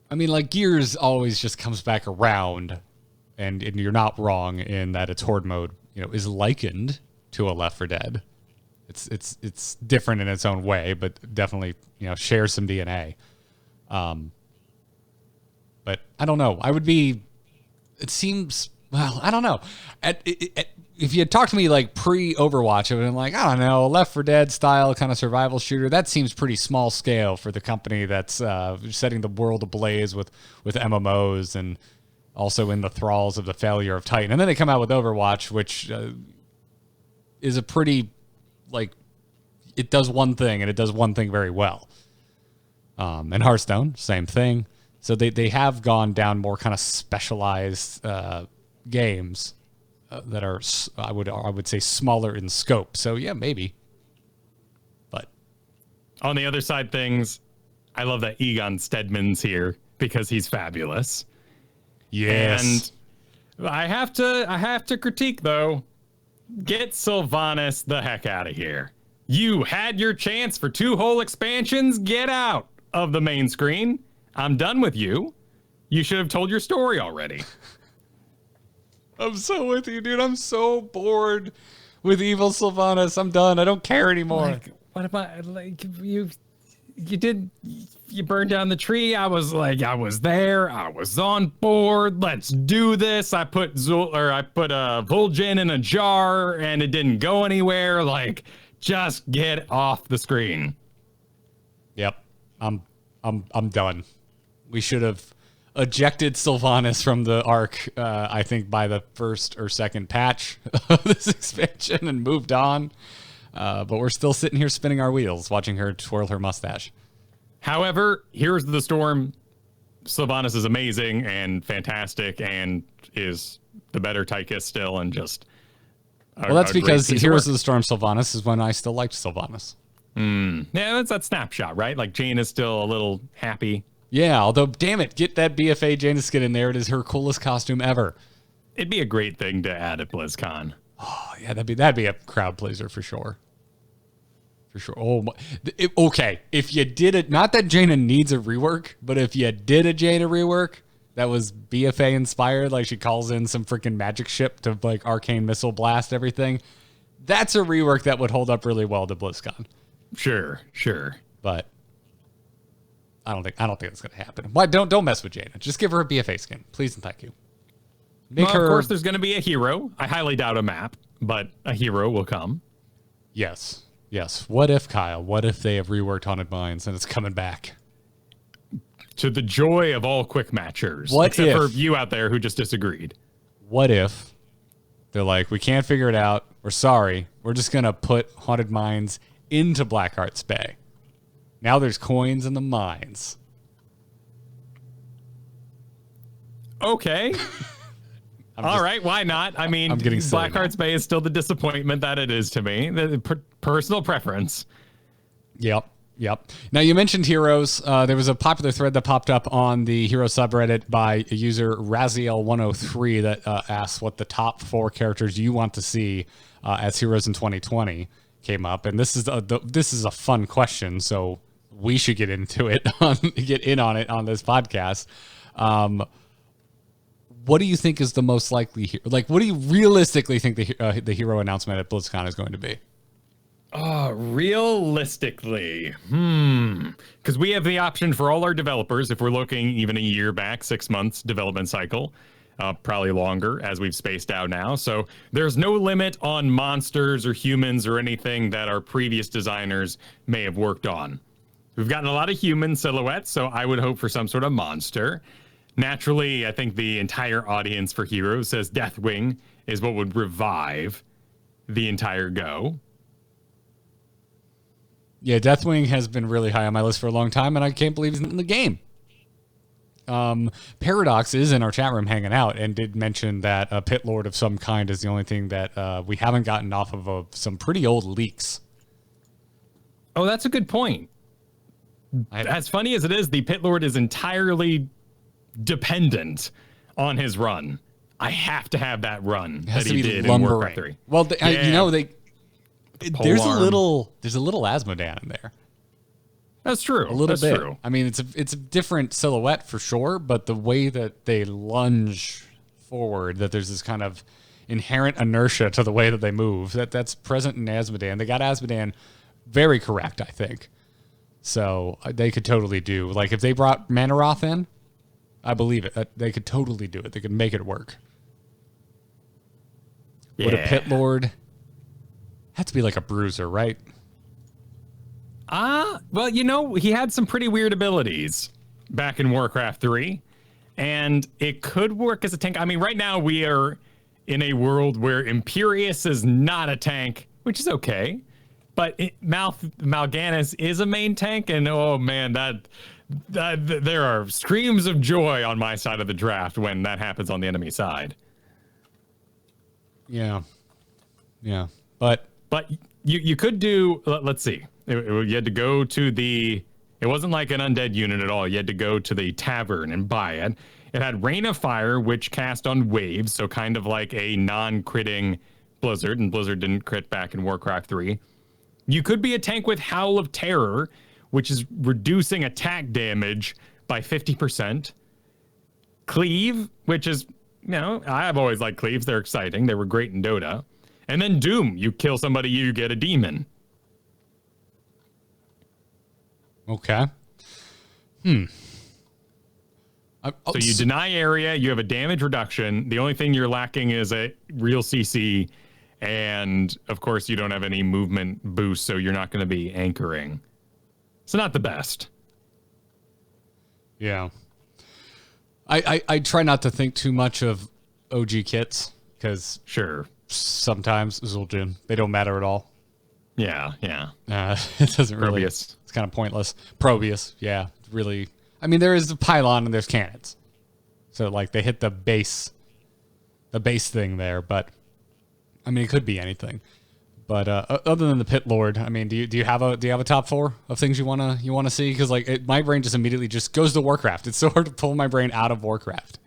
I mean, like, Gears always just comes back around, and you're not wrong in that its horde mode, is likened to a Left 4 Dead. It's different in its own way, but definitely, shares some DNA. But I don't know. It seems, well, I don't know. If you had talked to me like pre-Overwatch, I would have been like, I don't know, Left 4 Dead style kind of survival shooter. That seems pretty small scale for the company that's setting the world ablaze with MMOs and also in the thralls of the failure of Titan. And then they come out with Overwatch, which is a pretty, it does one thing, and it does one thing very well. And Hearthstone, same thing. So they have gone down more kind of specialized games that are, I would say, smaller in scope. So yeah, maybe. But on the other side things, I love that Egon Stedman's here because he's fabulous. Yes. And I have to critique though. Get Sylvanas the heck out of here. You had your chance for 2 whole expansions. Get out of the main screen. I'm done with you. You should have told your story already. I'm so with you, dude. I'm so bored with evil Sylvanas. I'm done. I don't care anymore. What about you burned down the tree? I was there. I was on board. Let's do this. I put Vol'jin in a jar and it didn't go anywhere. Just get off the screen. Yep. I'm done. We should have ejected Sylvanas from the Ark, I think, by the first or second patch of this expansion and moved on. But we're still sitting here spinning our wheels, watching her twirl her mustache. However, Heroes of the Storm Sylvanas is amazing and fantastic and is the better Tychus still, and just well, that's because Heroes of the Storm Sylvanas is when I still liked Sylvanas. Yeah, that's that snapshot, right? Like Jane is still a little happy. Yeah, although damn it, get that BFA Jaina skin in there. It is her coolest costume ever. It'd be a great thing to add at BlizzCon. Oh yeah, that'd be a crowd pleaser for sure. For sure. Oh, okay. If you did it, not that Jaina needs a rework, but if you did a Jaina rework that was BFA inspired, like she calls in some freaking magic ship to like arcane missile blast everything, that's a rework that would hold up really well to BlizzCon. Sure. But I don't think it's gonna happen. Why don't mess with Jaina? Just give her a BFA skin, please and thank you. Of course, there's going to be a hero. I highly doubt a map, but a hero will come. Yes. What if, Kyle? What if they have reworked Haunted Mines and it's coming back? To the joy of all quick matchers, except for you out there who just disagreed. What if they're like, we can't figure it out. We're sorry. We're just gonna put Haunted Mines into Blackheart's Bay. Now there's coins in the mines. Okay. All right, why not? I mean, Blackheart's Bay is still the disappointment that it is to me. The personal preference. Yep. Now, you mentioned heroes. There was a popular thread that popped up on the hero subreddit by user Raziel103 that asked what the top 4 characters you want to see as heroes in 2020 came up. And this is a fun question, so we should get into it, get in on it on this podcast. What do you think is the most likely here? Like, what do you realistically think the hero announcement at BlizzCon is going to be? Realistically, because we have the option for all our developers, if we're looking even a year back, 6 months development cycle, probably longer as we've spaced out now. So there's no limit on monsters or humans or anything that our previous designers may have worked on. We've gotten a lot of human silhouettes, so I would hope for some sort of monster. Naturally, I think the entire audience for Heroes says Deathwing is what would revive the entire go. Yeah, Deathwing has been really high on my list for a long time, and I can't believe he's in the game. Paradox is in our chat room hanging out and did mention that a Pit Lord of some kind is the only thing that we haven't gotten off of some pretty old leaks. Oh, that's a good point. As funny as it is, the Pit Lord is entirely dependent on his run. I have to have that run that he did in Warcraft 3. Well, there's a little Asmodan in there. That's true. A little bit. True. I mean, it's a different silhouette for sure, but the way that they lunge forward, that there's this kind of inherent inertia to the way that they move, that's present in Asmodan. They got Asmodan very correct, I think. So they could totally do, like, if they brought Manaroth in, I believe it. They could totally do it. They could make it work. Yeah. Would a Pit Lord have to be like a bruiser, right? Well, he had some pretty weird abilities back in Warcraft 3, and it could work as a tank. I mean, right now we are in a world where Imperius is not a tank, which is okay, but Mal'Ganis is a main tank, and oh man, that there are screams of joy on my side of the draft when that happens on the enemy side. Yeah, but you could do. Let's see. You had to go to it wasn't like an undead unit at all. You had to go to the tavern and buy it. It had Rain of Fire, which cast on waves, so kind of like a non-critting Blizzard, and Blizzard didn't crit back in Warcraft 3. You could be a tank with Howl of Terror, which is reducing attack damage by 50%. Cleave, which is, I've always liked Cleaves. They're exciting. They were great in Dota. And then Doom. You kill somebody, you get a demon. Okay. So you deny area, you have a damage reduction. The only thing you're lacking is a real CC. And, of course, you don't have any movement boost, so you're not going to be anchoring. So not the best. Yeah. I try not to think too much of OG kits, because sometimes Zul'jin, they don't matter at all. Yeah. It doesn't really. Probius. It's kind of pointless. Probius, yeah, really I mean, there is the pylon and there's cannons. So, like, they hit the base thing there. But, I mean, it could be anything. But other than the Pit Lord, I mean, do you have a top 4 of things you wanna see? Because like my brain just immediately just goes to Warcraft. It's so hard to pull my brain out of Warcraft.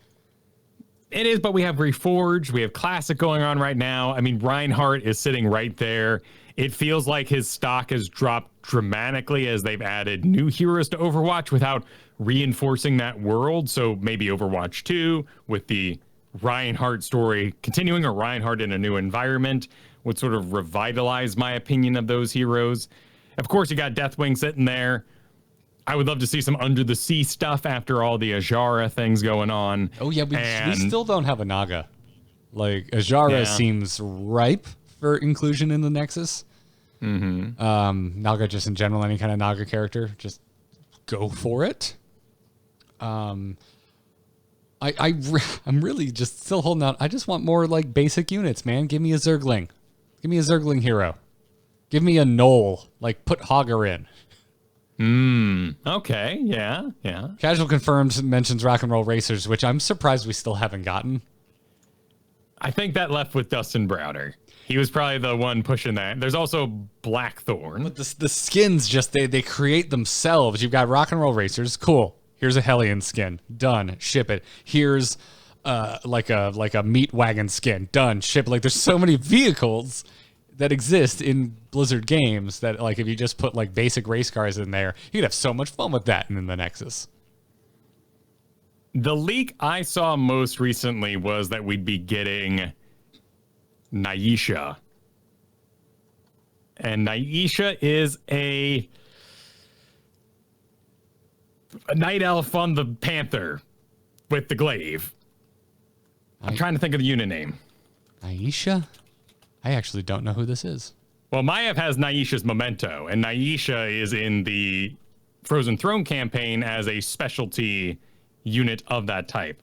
It is, but we have Reforged, we have Classic going on right now. I mean, Reinhardt is sitting right there. It feels like his stock has dropped dramatically as they've added new heroes to Overwatch without reinforcing that world. So maybe Overwatch 2 with the Reinhardt story continuing, or Reinhardt in a new environment, would sort of revitalize my opinion of those heroes. Of course, you got Deathwing sitting there. I would love to see some under the sea stuff after all the Ajara things going on. Oh yeah, we still don't have a Naga. Like Ajara seems ripe for inclusion in the Nexus. Naga just in general, any kind of Naga character, just go for it. I'm really just still holding out. I just want more like basic units, man. Give me a Zergling. Give me a Zergling hero. Give me a Knoll. Like, put Hogger in. Okay. Yeah. Casual Confirmed mentions Rock and Roll Racers, which I'm surprised we still haven't gotten. I think that left with Dustin Browder. He was probably the one pushing that. There's also Blackthorn. But the skins just, they create themselves. You've got Rock and Roll Racers. Cool. Here's a Hellion skin. Done. Ship it. Here's like a meat wagon skin. Done. Ship it. Like, there's so many vehicles that exist in Blizzard games that, like, if you just put like basic race cars in there, you could have so much fun with that in the Nexus. The leak I saw most recently was that we'd be getting Naisha. And Naisha is a night elf on the Panther with the glaive. I'm trying to think of the unit name. Naisha? I actually don't know who this is. Well, Maiev has Naisha's memento, and Naisha is in the Frozen Throne campaign as a specialty unit of that type.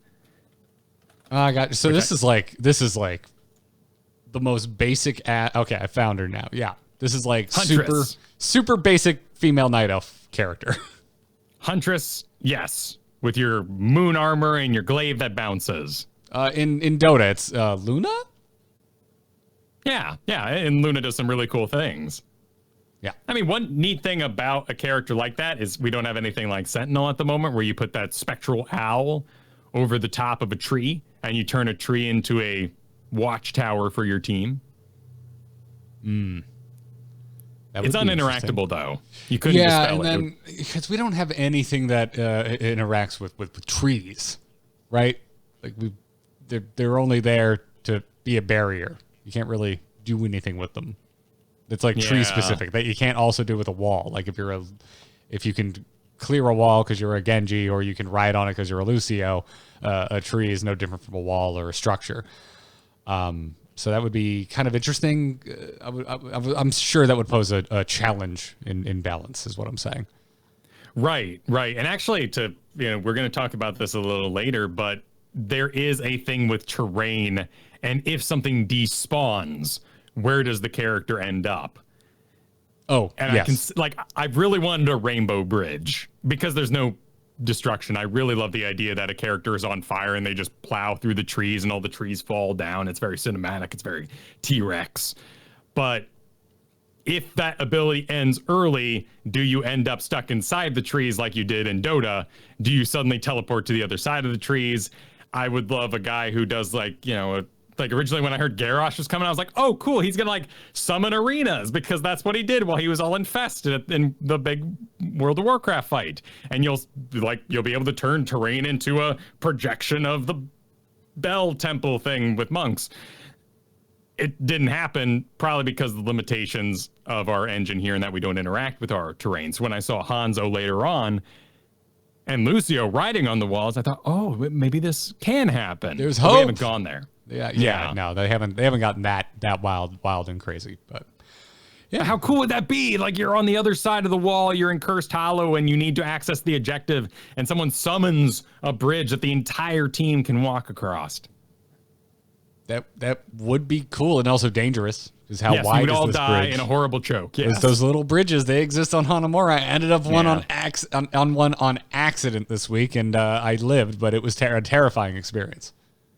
I got so this is like the most basic okay, I found her now. Yeah. This is like Huntress. super basic female night elf character. Huntress, yes, with your moon armor and your glaive that bounces. In Dota, it's Luna? Yeah, and Luna does some really cool things. Yeah. I mean, one neat thing about a character like that is we don't have anything like Sentinel at the moment where you put that spectral owl over the top of a tree and you turn a tree into a watchtower for your team. It's uninteractable, though. You couldn't dispel it. And then, because we don't have anything that interacts with trees, right? Like they're only there to be a barrier. You can't really do anything with them. It's like tree specific that you can't also do with a wall. Like if you can clear a wall because you're a Genji, or you can ride on it because you're a Lucio, a tree is no different from a wall or a structure. So that would be kind of interesting. I'm sure that would pose a challenge in balance, is what I'm saying. Right. And actually, we're going to talk about this a little later, but there is a thing with terrain, and if something despawns, where does the character end up? Oh, and yes. I really wanted a rainbow bridge because there's no destruction. I really love the idea that a character is on fire and they just plow through the trees and all the trees fall down. It's very cinematic. It's very T-Rex. But if that ability ends early, do you end up stuck inside the trees like you did in Dota? Do you suddenly teleport to the other side of the trees? I would love a guy who does like originally when I heard Garrosh was coming, I was like, oh, cool. He's going to summon arenas because that's what he did while he was all infested in the big World of Warcraft fight. And you'll be able to turn terrain into a projection of the Bell Temple thing with monks. It didn't happen probably because of the limitations of our engine here and that we don't interact with our terrain. So when I saw Hanzo later on and Lucio riding on the walls, I thought, oh, maybe this can happen. There's hope. hope. We haven't gone there. Yeah. No, they haven't gotten that wild and crazy. But yeah, how cool would that be? Like you're on the other side of the wall, you're in Cursed Hollow, and you need to access the objective, and someone summons a bridge that the entire team can walk across. That would be cool and also dangerous Is how yes, wide we'd is all this die bridge? in a horrible choke. Yes. Those little bridges, they exist on Hanamura. I ended up one on one on accident this week, and I lived, but it was a terrifying experience.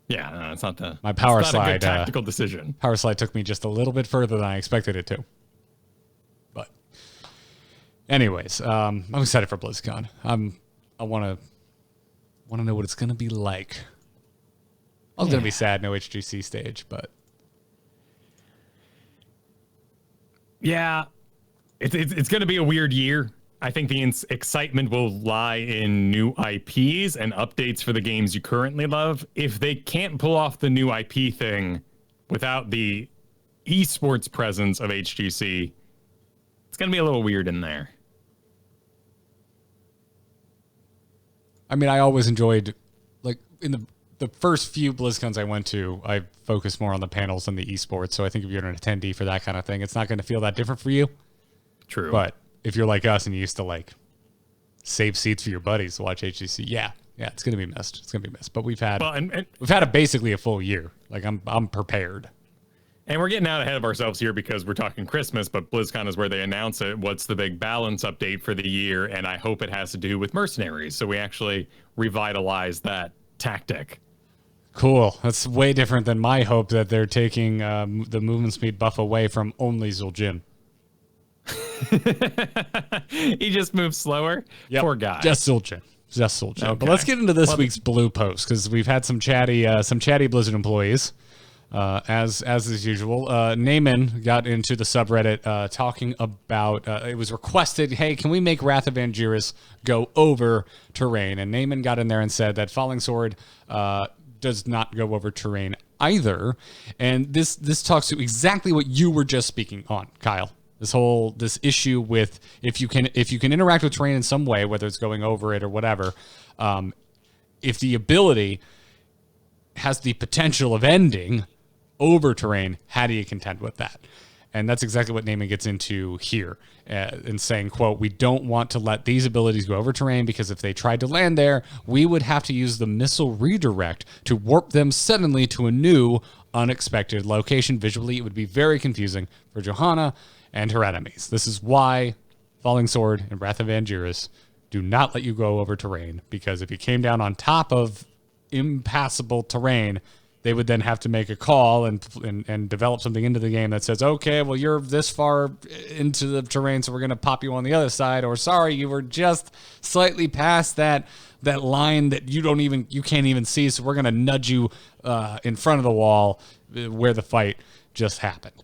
Yeah, no, it's not the My power it's not slide a good tactical decision. Power slide took me just a little bit further than I expected it to. But, anyways, I'm excited for BlizzCon. I want to know what it's gonna be like. I was gonna be sad, no HGC stage, but. Yeah, it's going to be a weird year. I think the excitement will lie in new IPs and updates for the games you currently love. If they can't pull off the new IP thing without the esports presence of HGC, it's going to be a little weird in there. I mean, I always enjoyed, like, in the first few BlizzCons I went to, I focused more on the panels than the esports. So I think if you're an attendee for that kind of thing, it's not going to feel that different for you. True. But if you're like us and you used to like save seats for your buddies to watch HGC, yeah, it's going to be missed. It's going to be missed. But we've had basically a full year. Like I'm prepared. And we're getting out ahead of ourselves here because we're talking Christmas, but BlizzCon is where they announce it. What's the big balance update for the year? And I hope it has to do with mercenaries. So we actually revitalize that tactic. Cool. That's way different than my hope that they're taking the movement speed buff away from only Zul'jin. He just moves slower. Yep. Poor guy. Just Zul'jin. Okay. But let's get into this week's blue post because we've had some chatty Blizzard employees, as is usual. Naaman got into the subreddit talking about it was requested, hey, can we make Wrath of Angiris go over terrain? And Naaman got in there and said that Falling Sword does not go over terrain either. And this talks to exactly what you were just speaking on, Kyle. This issue with if you can interact with terrain in some way, whether it's going over it or whatever, if the ability has the potential of ending over terrain, how do you contend with that? And that's exactly what Naaman gets into here in saying, quote, we don't want to let these abilities go over terrain because if they tried to land there, we would have to use the missile redirect to warp them suddenly to a new unexpected location. Visually, it would be very confusing for Johanna and her enemies. This is why Falling Sword and Wrath of Angiris do not let you go over terrain, because if you came down on top of impassable terrain, they would then have to make a call and develop something into the game that says, okay, well, you're this far into the terrain, so we're going to pop you on the other side, or sorry, you were just slightly past that line that you can't even see, so we're going to nudge you in front of the wall where the fight just happened.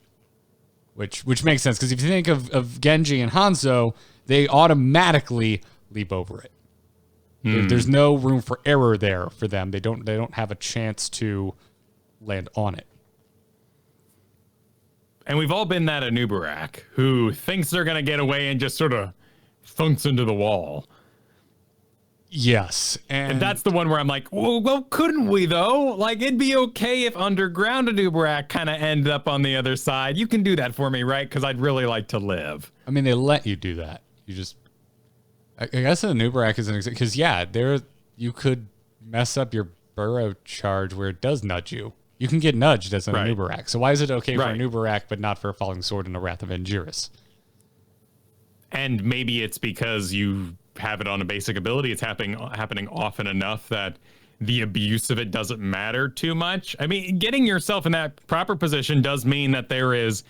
Which makes sense, because if you think of Genji and Hanzo, they automatically leap over it. There's no room for error there for them. They don't have a chance to land on it. And we've all been that Anubarak who thinks they're going to get away and just sort of thunks into the wall. Yes. And that's the one where I'm like, well, couldn't we, though? Like, it'd be okay if underground Anubarak kind of ended up on the other side. You can do that for me, right? Because I'd really like to live. I mean, they let you do that. You just... I guess Anubarak is an example. Because, yeah, you could mess up your burrow charge where it does nudge you. You can get nudged as an Anubarak. So why is it okay for Anubarak but not for a Falling Sword and a Wrath of Angiris? And maybe it's because you have it on a basic ability. It's happening often enough that the abuse of it doesn't matter too much. I mean, getting yourself in that proper position does mean that there is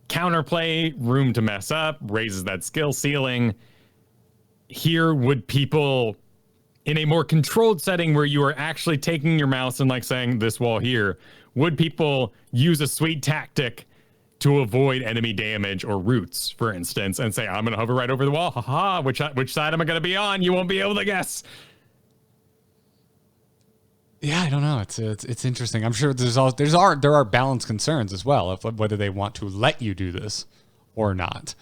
counterplay, room to mess up, raises that skill ceiling. Here, would people in a more controlled setting where you are actually taking your mouse and like saying this wall here, would people use a sweet tactic to avoid enemy damage or roots, for instance, and say, I'm going to hover right over the wall. Haha, which side am I going to be on? You won't be able to guess. Yeah, I don't know. It's interesting. I'm sure there are balance concerns as well of whether they want to let you do this or not.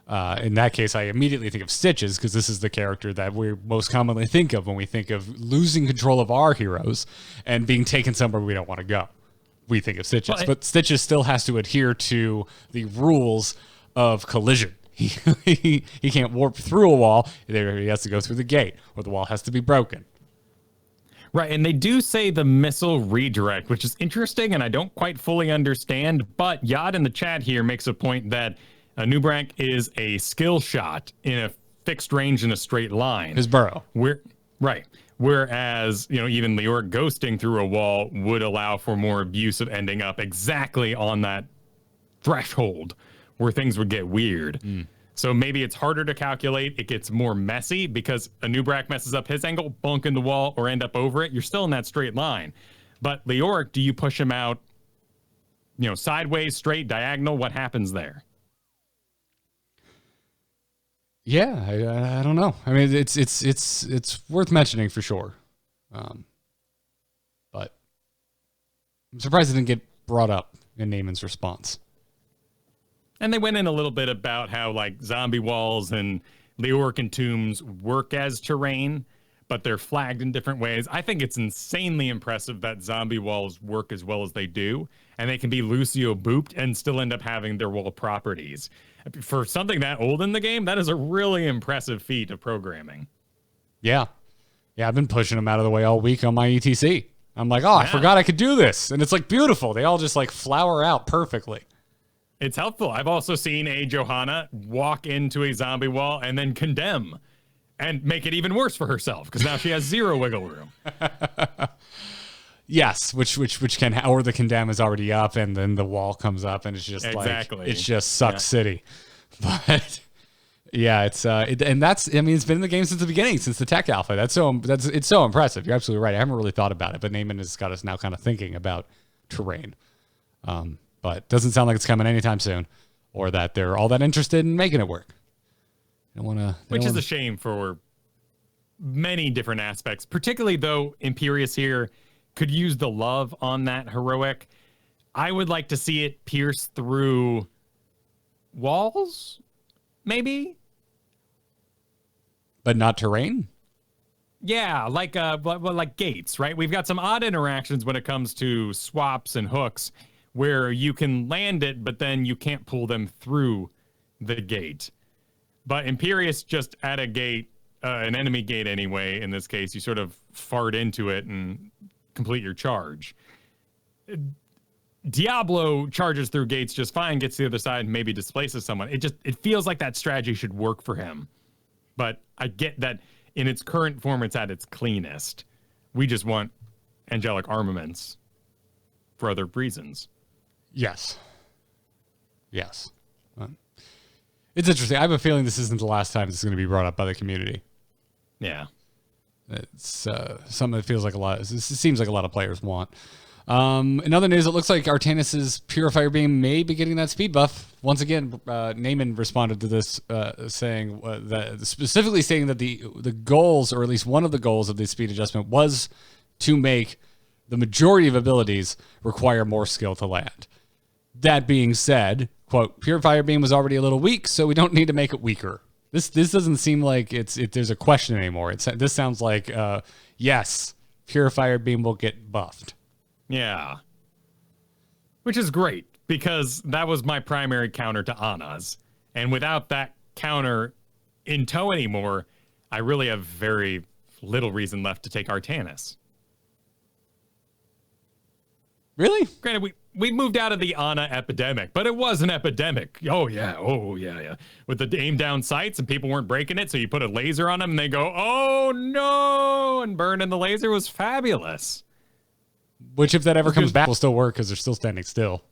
In that case, I immediately think of Stitches, because this is the character that we most commonly think of when we think of losing control of our heroes and being taken somewhere we don't want to go. We think of Stitches, but Stitches still has to adhere to the rules of collision. He can't warp through a wall. He has to go through the gate, or the wall has to be broken. Right, and they do say the missile redirect, which is interesting, and I don't quite fully understand, but Yad in the chat here makes a point that a Nubrak is a skill shot in a fixed range in a straight line. His burrow. Right. Whereas, even Leoric ghosting through a wall would allow for more abuse of ending up exactly on that threshold where things would get weird. So maybe it's harder to calculate. It gets more messy because a Nubrak messes up his angle, bunk in the wall, or end up over it. You're still in that straight line. But Leoric, do you push him out, sideways, straight, diagonal? What happens there? Yeah, I don't know. I mean, it's worth mentioning for sure. But I'm surprised it didn't get brought up in Naaman's response. And they went in a little bit about how zombie walls and Leoric tombs work as terrain, but they're flagged in different ways. I think it's insanely impressive that zombie walls work as well as they do, and they can be Lucio booped and still end up having their wall properties. For something that old in the game, that is a really impressive feat of programming. Yeah, I've been pushing them out of the way all week on my ETC. I'm like, I forgot I could do this, and it's beautiful. They all just flower out perfectly. It's helpful. I've also seen a Johanna walk into a zombie wall and then condemn and make it even worse for herself because now she has zero wiggle room. Yes, which can, or the condemn is already up and then the wall comes up and it's just it's just Suck City. But yeah, it's and that's, it's been in the game since the beginning, since the tech alpha. It's so impressive. You're absolutely right. I haven't really thought about it, but Naaman has got us now kind of thinking about terrain. But doesn't sound like it's coming anytime soon, or that they're all that interested in making it work. Which is a shame for many different aspects, particularly though Imperius here could use the love on that heroic. I would like to see it pierce through walls, maybe, but not terrain. Yeah, like gates, right? We've got some odd interactions when it comes to swaps and hooks, where you can land it, but then you can't pull them through the gate. But Imperius just at a gate, an enemy gate anyway, in this case, you sort of fart into it and complete your charge. Diablo charges through gates just fine, gets to the other side, and maybe displaces someone. It feels like that strategy should work for him. But I get that in its current form, it's at its cleanest. We just want angelic armaments for other reasons. Yes. It's interesting. I have a feeling this isn't the last time this is going to be brought up by the community. Yeah. It's something that feels like it seems like a lot of players want. In other news, it looks like Artanis's Purifier Beam may be getting that speed buff. Once again, Naaman responded to this saying specifically stating that the goals, or at least one of the goals of the speed adjustment, was to make the majority of abilities require more skill to land. That being said, quote, Purifier Beam was already a little weak, so we don't need to make it weaker. This doesn't seem like there's a question anymore. This sounds like, yes, Purifier Beam will get buffed. Yeah. Which is great, because that was my primary counter to Anna's. And without that counter in tow anymore, I really have very little reason left to take Artanis. Really? Granted, we moved out of the Anna epidemic, but it was an epidemic. Oh, yeah. With the aim down sights and people weren't breaking it, so you put a laser on them and they go, oh, no, and burning the laser was fabulous. Which, if that ever comes back, will still work because they're still standing still.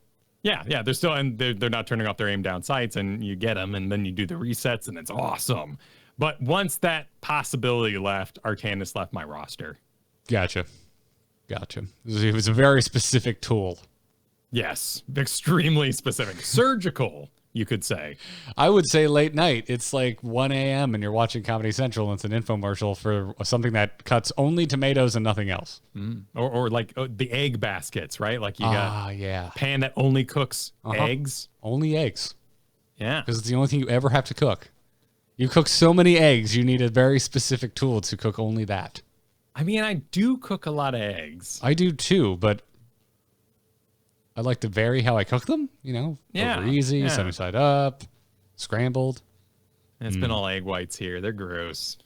Yeah, they're still, and they're not turning off their aim down sights, and you get them, and then you do the resets, and it's awesome. But once that possibility left, Artanis left my roster. Gotcha. It was a very specific tool. Yes, extremely specific. Surgical, you could say. I would say late night. It's like 1 a.m. and you're watching Comedy Central and it's an infomercial for something that cuts only tomatoes and nothing else. Or like the egg baskets, right? Like you got a pan that only cooks eggs. Only eggs. Yeah. Because it's the only thing you ever have to cook. You cook so many eggs, you need a very specific tool to cook only that. I mean, I do cook a lot of eggs. I do too, but I like to vary how I cook them, over easy, sunny side up, scrambled. It's been all egg whites here. They're gross.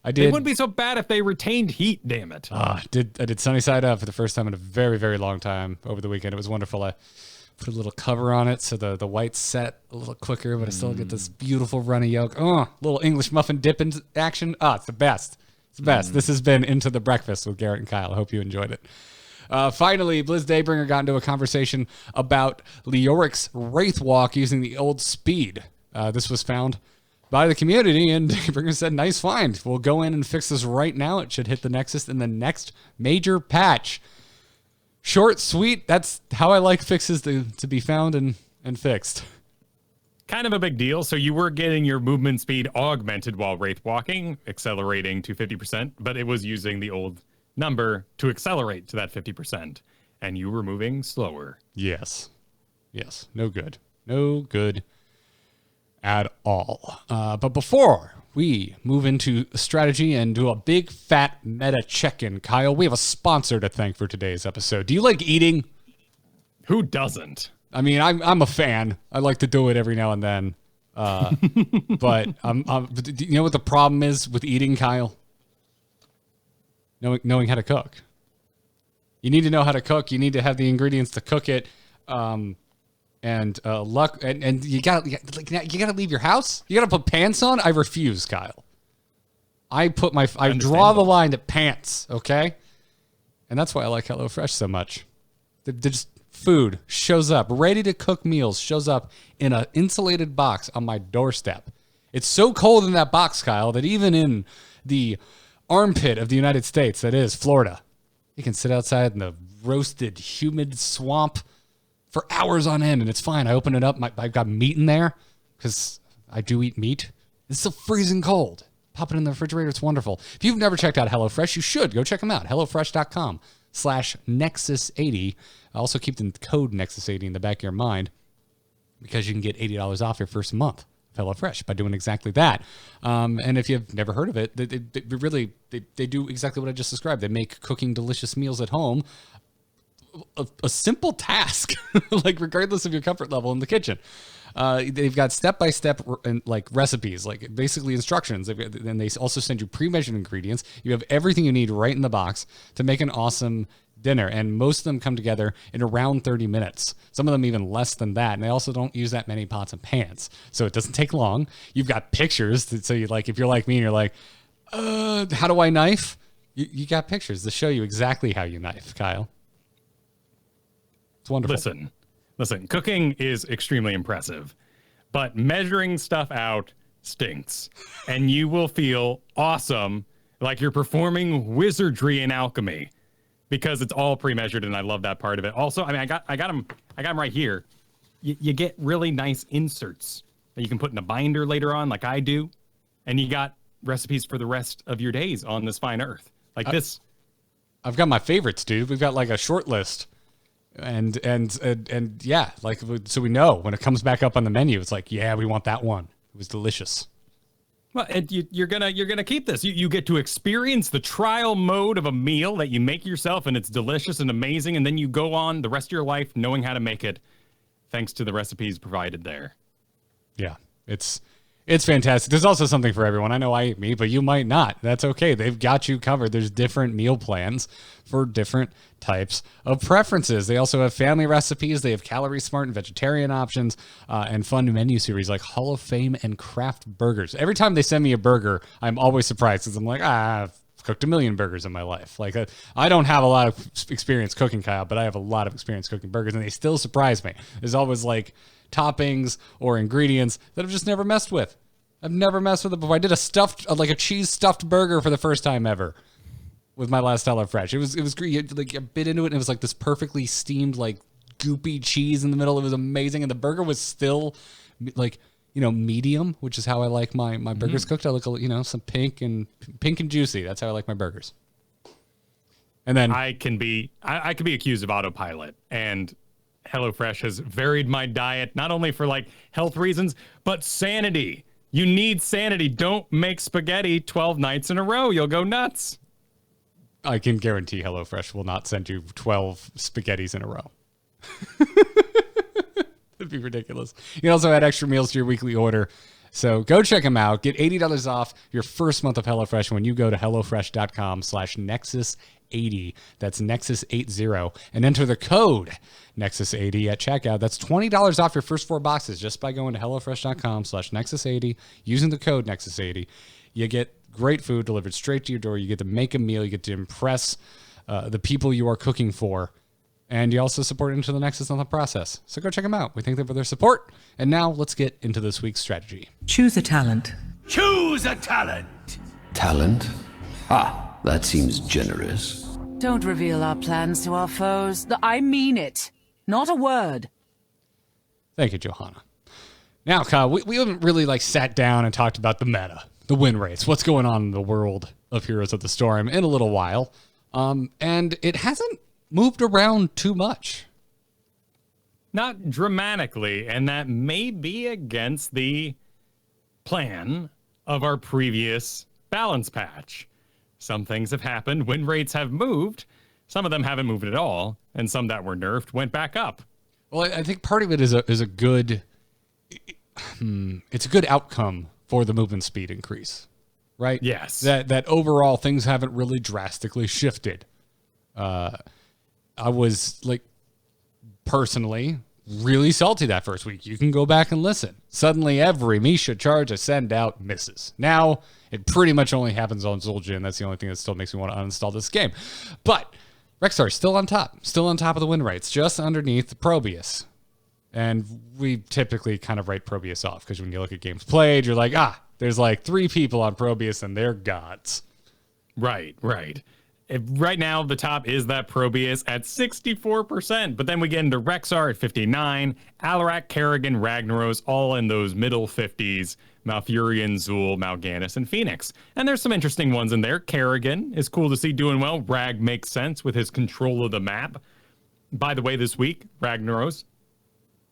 I They did. wouldn't be so bad if they retained heat, damn it. I did Sunny Side Up for the first time in a very, very long time over the weekend. It was wonderful. I put a little cover on it so the white set a little quicker, but I still get this beautiful runny yolk. Oh, little English muffin dipping action. It's the best. It's the best. This has been Into the Breakfast with Garrett and Kyle. I hope you enjoyed it. Finally, Blizz Daybringer got into a conversation about Leoric's Wraith Walk using the old speed. This was found by the community, and Daybringer said, nice find. We'll go in and fix this right now. It should hit the Nexus in the next major patch. Short, sweet. That's how I like fixes to be found and fixed. Kind of a big deal. So you were getting your movement speed augmented while Wraith walking, accelerating to 50%, but it was using the old number to accelerate to that 50%, and you were moving slower. Yes. No good. No good at all. But before we move into strategy and do a big fat meta check-in, Kyle, we have a sponsor to thank for today's episode. Do you like eating? Who doesn't? I mean, I'm a fan. I like to do it every now and then. But do you know what the problem is with eating, Kyle? Knowing how to cook. You need to know how to cook. You need to have the ingredients to cook it. And luck, and you gotta leave your house. You gotta put pants on. I refuse, Kyle. I draw the line at pants. Okay, and that's why I like HelloFresh so much. They're just food shows up, ready to cook meals shows up in an insulated box on my doorstep. It's so cold in that box, Kyle, that even in the armpit of the United States, that is Florida, you can sit outside in the roasted, humid swamp for hours on end, and it's fine. I open it up. I've got meat in there because I do eat meat. It's still freezing cold. Pop it in the refrigerator. It's wonderful. If you've never checked out HelloFresh, you should. Go check them out. HelloFresh.com/Nexus80. Also keep the code Nexus80 in the back of your mind because you can get $80 off your first month of HelloFresh by doing exactly that. And if you've never heard of it, they do exactly what I just described. They make cooking delicious meals at home a simple task, like regardless of your comfort level in the kitchen. They've got step-by-step recipes, like basically instructions. And they also send you pre-measured ingredients. You have everything you need right in the box to make an awesome dinner. And most of them come together in around 30 minutes. Some of them even less than that. And they also don't use that many pots and pans. So it doesn't take long. You've got pictures. So you if you're like me and you're like, how do I knife? You got pictures to show you exactly how you knife, Kyle. It's wonderful. Listen, cooking is extremely impressive, but measuring stuff out stinks. And you will feel awesome, like you're performing wizardry in alchemy, because it's all pre-measured, and I love that part of it. Also, I mean, I got them right here. You get really nice inserts that you can put in a binder later on, like I do, and you got recipes for the rest of your days on this fine earth. Like this. I've got my favorites, dude. We've got like a short list. And yeah, so we know when it comes back up on the menu, it's like, yeah, we want that one. It was delicious. Well, you're gonna keep this. You get to experience the trial mode of a meal that you make yourself, and it's delicious and amazing. And then you go on the rest of your life knowing how to make it, thanks to the recipes provided there. Yeah, it's fantastic. There's also something for everyone. I know I eat meat, but you might not. That's okay. They've got you covered. There's different meal plans for different types of preferences. They also have family recipes. They have calorie smart and vegetarian options, and fun menu series like Hall of Fame and craft burgers. Every time they send me a burger, I'm always surprised because I'm like, I've cooked 1 million burgers in my life. Like I don't have a lot of experience cooking, Kyle, but I have a lot of experience cooking burgers, and they still surprise me. There's always like toppings or ingredients that I've just never messed with. I've never messed with it before. I did a cheese stuffed burger for the first time ever with my last HelloFresh. It was great. Like I bit into it, and it was like this perfectly steamed, like goopy cheese in the middle. It was amazing, and the burger was still like, medium, which is how I like my burgers cooked. I like some pink and juicy. That's how I like my burgers. And then I can be accused of autopilot, and HelloFresh has varied my diet, not only for like health reasons, but sanity. You need sanity. Don't make spaghetti 12 nights in a row. You'll go nuts. I can guarantee HelloFresh will not send you 12 spaghettis in a row. That'd be ridiculous. You can also add extra meals to your weekly order So go check them out. Get $80 off your first month of HelloFresh when you go to HelloFresh.com/Nexus80. That's Nexus80. And enter the code Nexus80 at checkout. That's $20 off your first 4 boxes just by going to HelloFresh.com/Nexus80 using the code Nexus80. You get great food delivered straight to your door. You get to make a meal. You get to impress the people you are cooking for. And you also support Into the Nexus on the process. So go check them out. We thank them for their support. And now let's get into this week's strategy. Choose a talent. Choose a talent. Talent? Ah, that seems generous. Don't reveal our plans to our foes. I mean it. Not a word. Thank you, Johanna. Now, Kyle, we haven't really sat down and talked about the meta, the win rates, what's going on in the world of Heroes of the Storm in a little while. And it hasn't moved around too much. Not dramatically, and that may be against the plan of our previous balance patch. Some things have happened, win rates have moved, some of them haven't moved at all, and some that were nerfed went back up. Well, I think part of it is a good it's a good outcome for the movement speed increase, right? Yes. That overall things haven't really drastically shifted. I was personally really salty that first week. You can go back and listen. Suddenly every Misha charge I send out misses. Now it pretty much only happens on Zul'jin. That's the only thing that still makes me want to uninstall this game. But Rexar is still on top of the win rates, just underneath Probius. And we typically kind of write Probius off because when you look at games played, you're like, there's 3 people on Probius and they're gods. Right. Right now, the top is that Probius at 64%, but then we get into Rexar at 59, Alarak, Kerrigan, Ragnaros, all in those middle 50s, Malfurion, Zul, Mal'Ganis, and Phoenix. And there's some interesting ones in there. Kerrigan is cool to see doing well. Rag makes sense with his control of the map. By the way, this week, Ragnaros,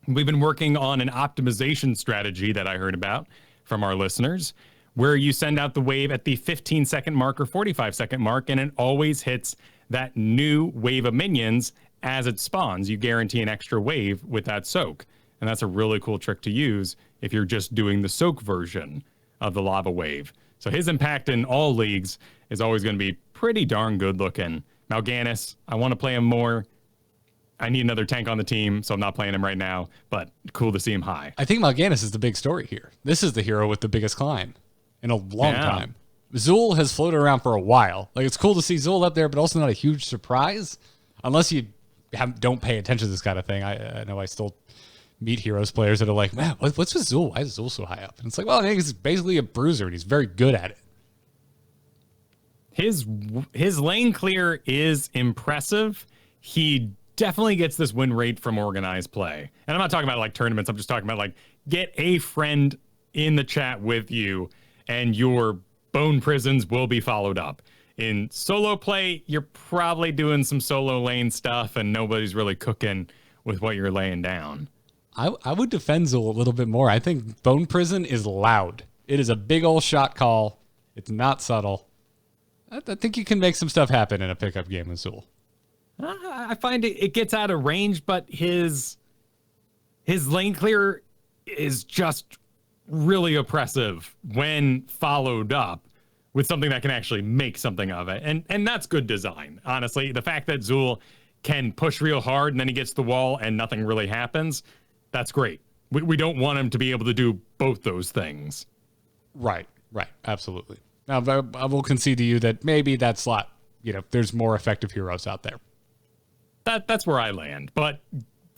we've been working on an optimization strategy that I heard about from our listeners, where you send out the wave at the 15-second mark or 45-second mark, and it always hits that new wave of minions as it spawns. You guarantee an extra wave with that soak. And that's a really cool trick to use if you're just doing the soak version of the lava wave. So his impact in all leagues is always going to be pretty darn good looking. Mal'Ganis, I want to play him more. I need another tank on the team, so I'm not playing him right now, but cool to see him high. I think Mal'Ganis is the big story here. This is the hero with the biggest climb in a long time. Zul has floated around for a while. It's cool to see Zul up there, but also not a huge surprise. Unless you don't pay attention to this kind of thing. I know I still meet Heroes players that are like, man, what's with Zul? Why is Zul so high up? And it's like, well, I think he's basically a bruiser, and he's very good at it. His lane clear is impressive. He definitely gets this win rate from organized play. And I'm not talking about tournaments. I'm just talking about get a friend in the chat with you, and your bone prisons will be followed up. In solo play, you're probably doing some solo lane stuff, and nobody's really cooking with what you're laying down. I would defend Zul a little bit more. I think Bone Prison is loud. It is a big old shot call. It's not subtle. I think you can make some stuff happen in a pickup game with Zul. I find it gets out of range, but his lane clear is just really oppressive when followed up with something that can actually make something of it. And that's good design, honestly. The fact that Zul can push real hard and then he gets the wall and nothing really happens, that's great. We don't want him to be able to do both those things. Right, absolutely. Now, I will concede to you that maybe that slot, there's more effective heroes out there. That's where I land. But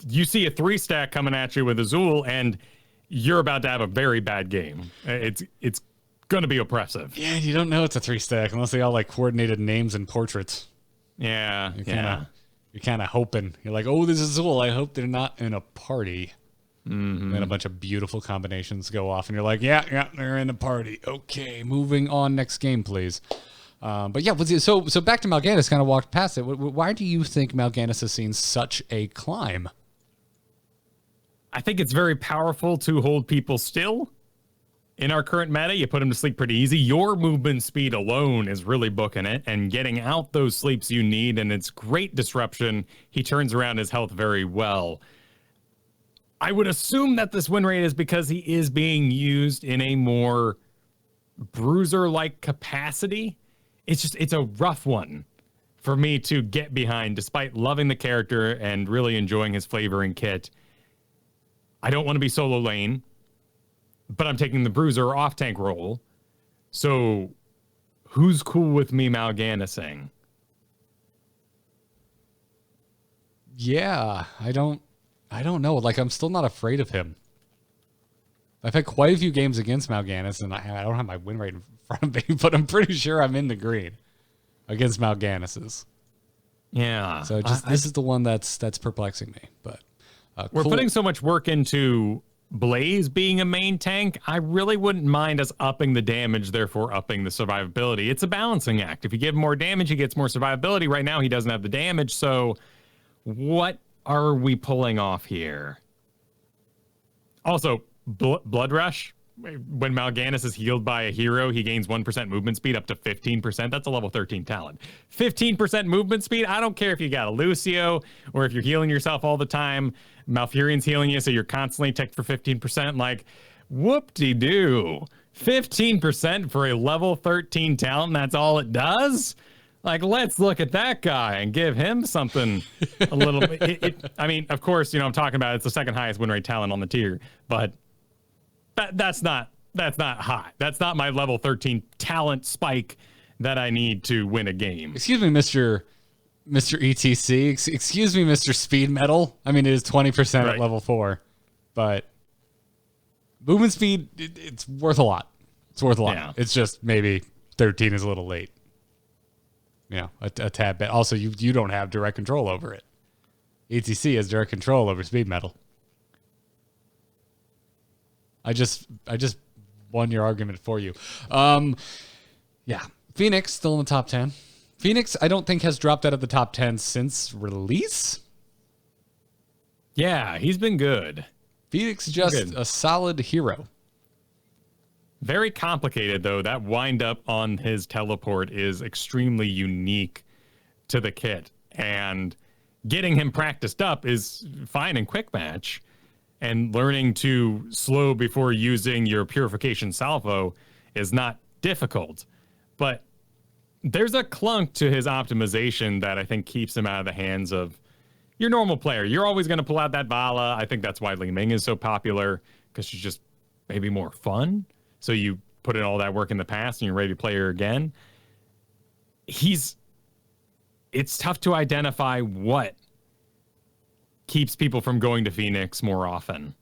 you see a 3-stack coming at you with Azul, and you're about to have a very bad game. It's going to be oppressive. Yeah, you don't know it's a 3-stack unless they all coordinated names and portraits. Yeah, You're kind of hoping. You're like, oh, this is Azul. I hope they're not in a party. Mm-hmm. Then a bunch of beautiful combinations go off, and you're like, yeah, they're in a party. Okay, moving on. Next game, please. But yeah, so back to Mal'Ganis, kind of walked past it. Why do you think Mal'Ganis has seen such a climb? I think it's very powerful to hold people still. In our current meta, you put them to sleep pretty easy. Your movement speed alone is really booking it and getting out those sleeps you need, and it's great disruption. He turns around his health very well. I would assume that this win rate is because he is being used in a more bruiser-like capacity. It's a rough one for me to get behind, despite loving the character and really enjoying his flavoring kit. I don't want to be solo lane, but I'm taking the bruiser off tank role. So who's cool with me Mal'Ganissing? Yeah, I don't know. Like, I'm still not afraid of him. I've had quite a few games against Mal'Ganis, and I don't have my win rate in front of me, but I'm pretty sure I'm in the green against Mal'Ganis's. Yeah. So this is the one that's perplexing me. But we're putting so much work into Blaze being a main tank. I really wouldn't mind us upping the damage, therefore upping the survivability. It's a balancing act. If you give more damage, he gets more survivability. Right now, he doesn't have the damage. So what are we pulling off here? Also, Blood Rush. When Mal'Ganis is healed by a hero, he gains 1% movement speed up to 15%. That's a level 13 talent. 15% movement speed? I don't care if you got a Lucio or if you're healing yourself all the time. Malfurion's healing you, so you're constantly ticked for 15%. Like, whoop-de-doo. 15% for a level 13 talent, and that's all it does? Like, let's look at that guy and give him something a little bit. I mean, of course, I'm talking about it's the second highest win rate talent on the tier, but that's not high. That's not my level 13 talent spike that I need to win a game. excuse me, Mr. ETC. Excuse me, Mr. Speed Metal. I mean, it is 20% at level 4, but movement speed, it's worth a lot. It's worth a lot. Yeah. It's just maybe 13 is a little late. A tad bit. Also, you don't have direct control over it. ETC has direct control over Speed Metal. I just won your argument for you. Yeah. Phoenix still in the top 10. Phoenix, I don't think has dropped out of the top 10 since release. Yeah, he's been good. Phoenix just a solid hero. Very complicated, though. That wind up on his teleport is extremely unique to the kit. And getting him practiced up is fine in quick match. And learning to slow before using your purification salvo is not difficult. But there's a clunk to his optimization that I think keeps him out of the hands of your normal player. You're always going to pull out that Vala. I think that's why Li Ming is so popular, because she's just maybe more fun. So you put in all that work in the past and you're ready to play her again. It's tough to identify what keeps people from going to Phoenix more often.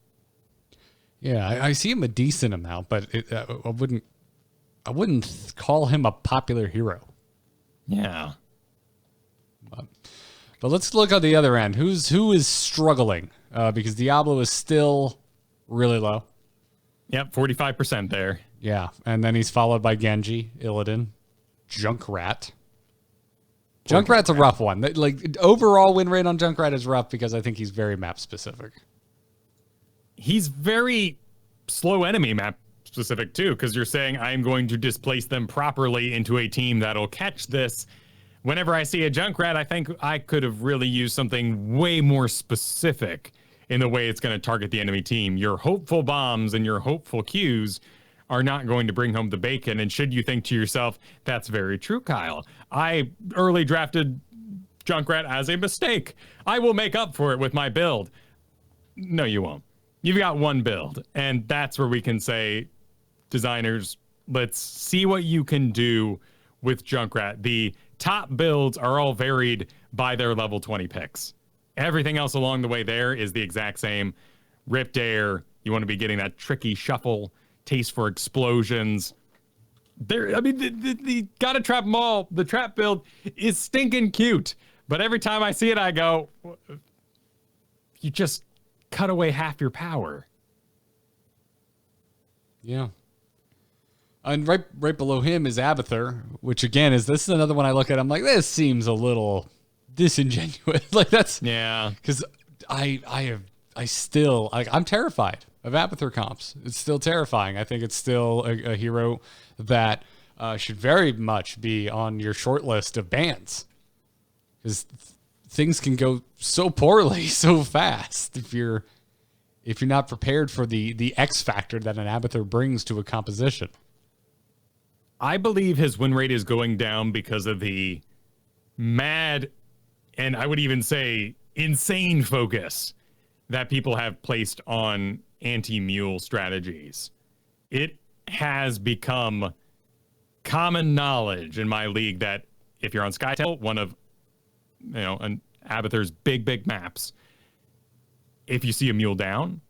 Yeah, I see him a decent amount, but I wouldn't call him a popular hero. Yeah. But let's look at the other end. Who is struggling? Because Diablo is still really low. Yep, 45% there. Yeah, and then he's followed by Genji, Illidan, Junkrat. Junkrat's a rough one. Like, overall win rate on Junkrat is rough because I think he's very map specific. He's very slow enemy map specific too, because you're saying I'm going to displace them properly into a team that'll catch this. Whenever I see a Junkrat, I think I could have really used something way more specific in the way it's going to target the enemy team. Your hopeful bombs and your hopeful Qs are not going to bring home the bacon. And should you think to yourself, that's very true, Kyle. I early drafted Junkrat as a mistake. I will make up for it with my build. No, you won't. You've got one build. And that's where we can say, designers, let's see what you can do with Junkrat. The top builds are all varied by their level 20 picks. Everything else along the way there is the exact same. Ripped Air, you want to be getting that tricky shuffle, taste for explosions. The gotta trap them all. The trap build is stinking cute. But every time I see it, I go, you just cut away half your power. Yeah. And right below him is Abathur, which again this is another one I look at. I'm like, this seems a little disingenuous. Like, that's because I'm terrified of Abathur comps. It's still terrifying. I think it's still a hero that should very much be on your short list of bans, because things can go so poorly so fast if you're if you're not prepared for the X factor that an Abathur brings to a composition. I believe his win rate is going down because of the mad, and I would even say insane focus that people have placed on anti-mule strategies. It has become common knowledge in my league that if you're on Skytel, one of an Abathur's big maps, if you see a mule down,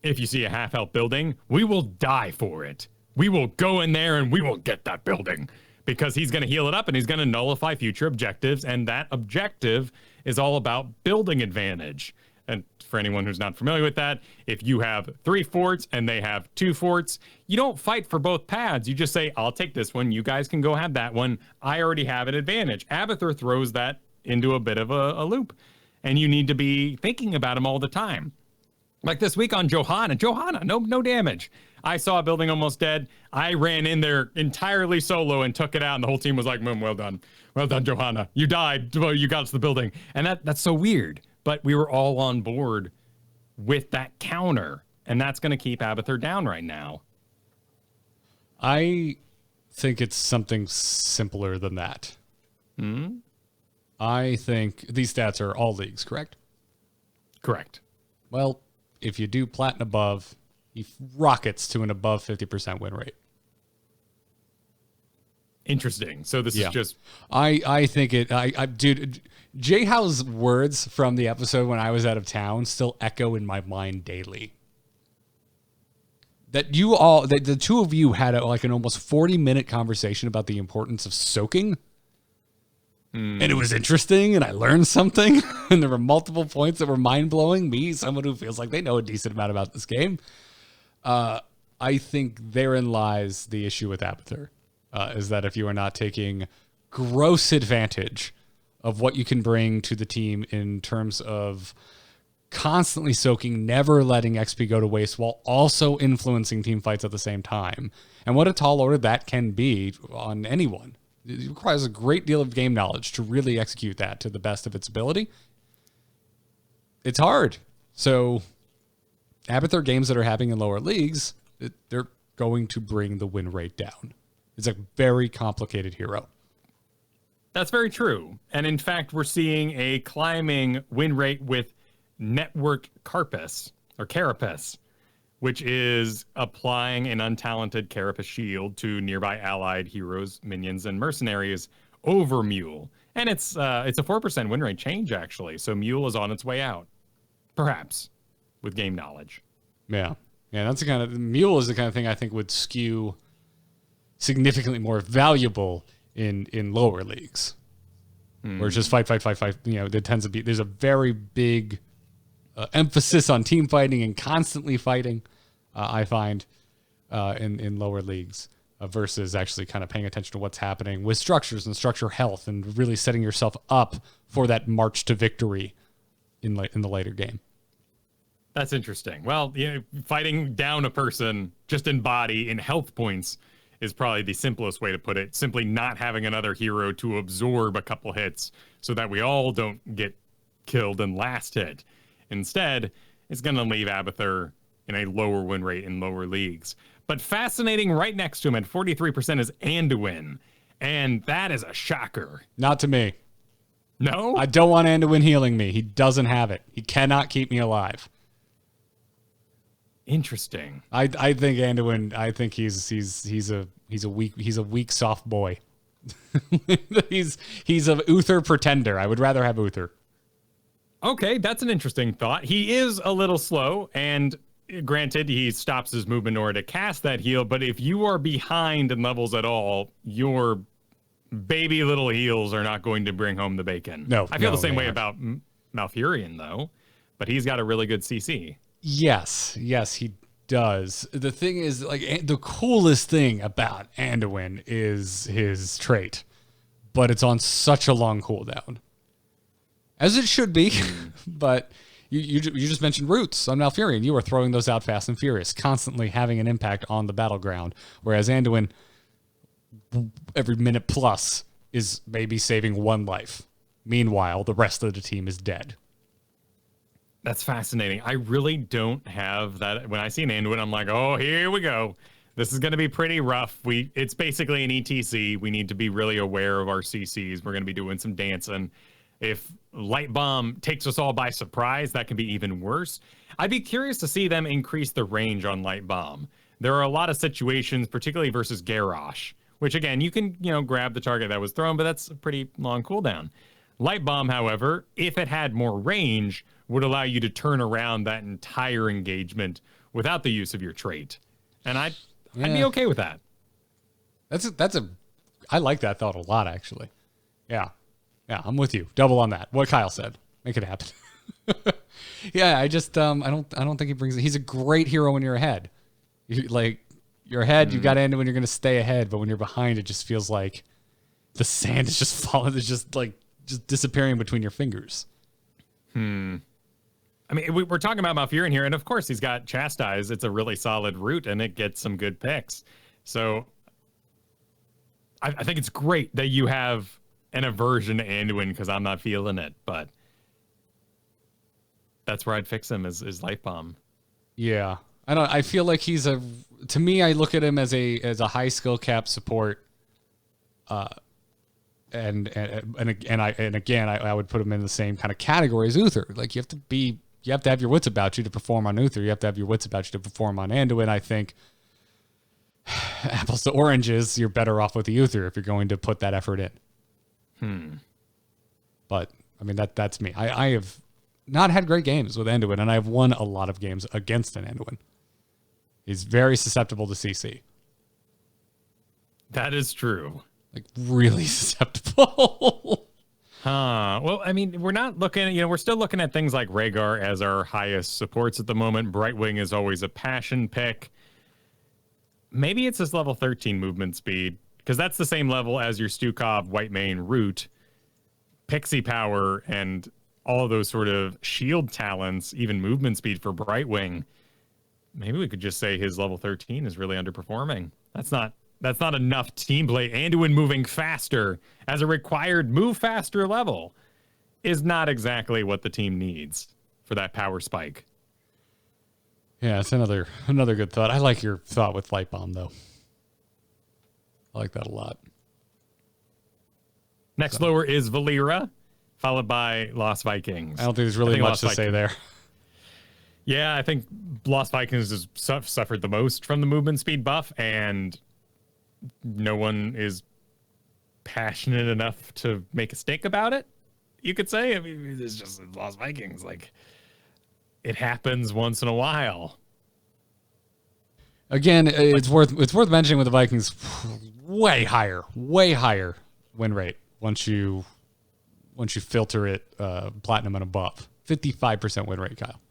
if you see a half health building, we will die for it. We will go in there and we will get that building because he's going to heal it up and he's going to nullify future objectives. And that objective is all about building advantage. And for anyone who's not familiar with that, if you have 3 forts and they have 2 forts, you don't fight for both pads. You just say, I'll take this one. You guys can go have that one. I already have an advantage. Abathur throws that into a bit of a loop. And you need to be thinking about him all the time. Like this week on Johanna, no damage. I saw a building almost dead. I ran in there entirely solo and took it out, and the whole team was like, well done, Johanna. You died, well, you got to the building. And that's so weird. But we were all on board with that counter, and that's going to keep Abathur down right now. I think it's something simpler than that. I think these stats are all leagues, correct? Correct. Well, if you do plat and above, he rockets to an above 50% win rate. Interesting. So this is just... I think it... Dude, Jay Howe's words from the episode when I was out of town still echo in my mind daily. That the two of you had an almost 40-minute conversation about the importance of soaking. And it was interesting, and I learned something, and there were multiple points that were mind-blowing. Me, someone who feels like they know a decent amount about this game. I think therein lies the issue with Abathur, is that if you are not taking gross advantage of what you can bring to the team in terms of constantly soaking, never letting XP go to waste, while also influencing team fights at the same time, and what a tall order that can be on anyone. It requires a great deal of game knowledge to really execute that to the best of its ability. It's hard. So Abathur games that are happening in lower leagues, they're going to bring the win rate down. It's a very complicated hero. That's very true. And in fact, we're seeing a climbing win rate with Network Carapace, which is applying an untalented Carapace shield to nearby allied heroes, minions, and mercenaries over Mule. And it's a 4% win rate change, actually. So Mule is on its way out, perhaps, with game knowledge. Yeah. That's the kind of... Mule is the kind of thing I think would skew significantly more valuable in lower leagues. Where it's just fight. There tends to be... There's a very big emphasis on team fighting and constantly fighting. I find in lower leagues versus actually kind of paying attention to what's happening with structures and structure health and really setting yourself up for that march to victory in the later game. That's interesting. Well, fighting down a person just in body, in health points, is probably the simplest way to put it. Simply not having another hero to absorb a couple hits so that we all don't get killed in last hit. Instead, it's going to leave Abathur in a lower win rate in lower leagues. But fascinating, right next to him at 43% is Anduin. And that is a shocker. Not to me. No? I don't want Anduin healing me. He doesn't have it. He cannot keep me alive. Interesting. I think Anduin, I think he's a weak soft boy. he's a Uther pretender. I would rather have Uther. Okay, that's an interesting thought. He is a little slow, and granted, he stops his movement in order to cast that heal, but if you are behind in levels at all, your baby little heals are not going to bring home the bacon. No. I feel the same way about Malthael, though, but he's got a really good CC. Yes, he does. The thing is, the coolest thing about Anduin is his trait, but it's on such a long cooldown. As it should be, but you just mentioned roots on Malthael. You were throwing those out fast and furious, constantly having an impact on the battleground, whereas Anduin, every minute plus, is maybe saving one life. Meanwhile, the rest of the team is dead. That's fascinating. I really don't have that. When I see an Anduin, I'm like, oh, here we go. This is going to be pretty rough. It's basically an ETC. We need to be really aware of our CCs. We're going to be doing some dancing. If Light Bomb takes us all by surprise, that can be even worse. I'd be curious to see them increase the range on Light Bomb. There are a lot of situations, particularly versus Garrosh, which again, you can, grab the target that was thrown, but that's a pretty long cooldown. Light Bomb, however, if it had more range, would allow you to turn around that entire engagement without the use of your trait. And I'd be okay with that. I like that thought a lot, actually. Yeah, I'm with you. Double on that. What Kyle said. Make it happen. Yeah, I just I don't think he brings it. He's a great hero when you're ahead. You're ahead, you got into when you're going to stay ahead, but when you're behind, it just feels like the sand is just falling. It's just disappearing between your fingers. I mean, we're talking about Malthael here, and of course he's got Chastise. It's a really solid route, and it gets some good picks. So I think it's great that you have an aversion to Anduin because I'm not feeling it, but that's where I'd fix him is Light Bomb. Yeah. I feel like to me, I look at him as a high skill cap support. And again, I would put him in the same kind of category as Uther. Like you have to have your wits about you to perform on Uther. You have to have your wits about you to perform on Anduin. I think apples to oranges, you're better off with the Uther if you're going to put that effort in. But I mean, that's me. I have not had great games with Anduin, and I've won a lot of games against an Anduin. He's very susceptible to CC. That is true. Like really susceptible. Well, I mean, we're not looking, we're still looking at things like Rhaegar as our highest supports at the moment. Brightwing is always a passion pick. Maybe it's his level 13 movement speed, because that's the same level as your Stukov, Whitemane, Root, Pixie Power, and all those sort of shield talents, even movement speed for Brightwing. Maybe we could just say his level 13 is really underperforming. That's not enough team play. Anduin moving faster as a required move faster level is not exactly what the team needs for that power spike. Yeah, it's another good thought. I like your thought with Light Bomb, though. I like that a lot. Next lower is Valera, followed by Lost Vikings. I don't think there's really much to say there. Yeah, I think Lost Vikings has suffered the most from the movement speed buff, and no one is passionate enough to make a stink about it, you could say. I mean, it's just Lost Vikings. Like, it happens once in a while. Again, it's worth mentioning with the Vikings, way higher win rate once you filter it platinum and above. 55% win rate, Kyle.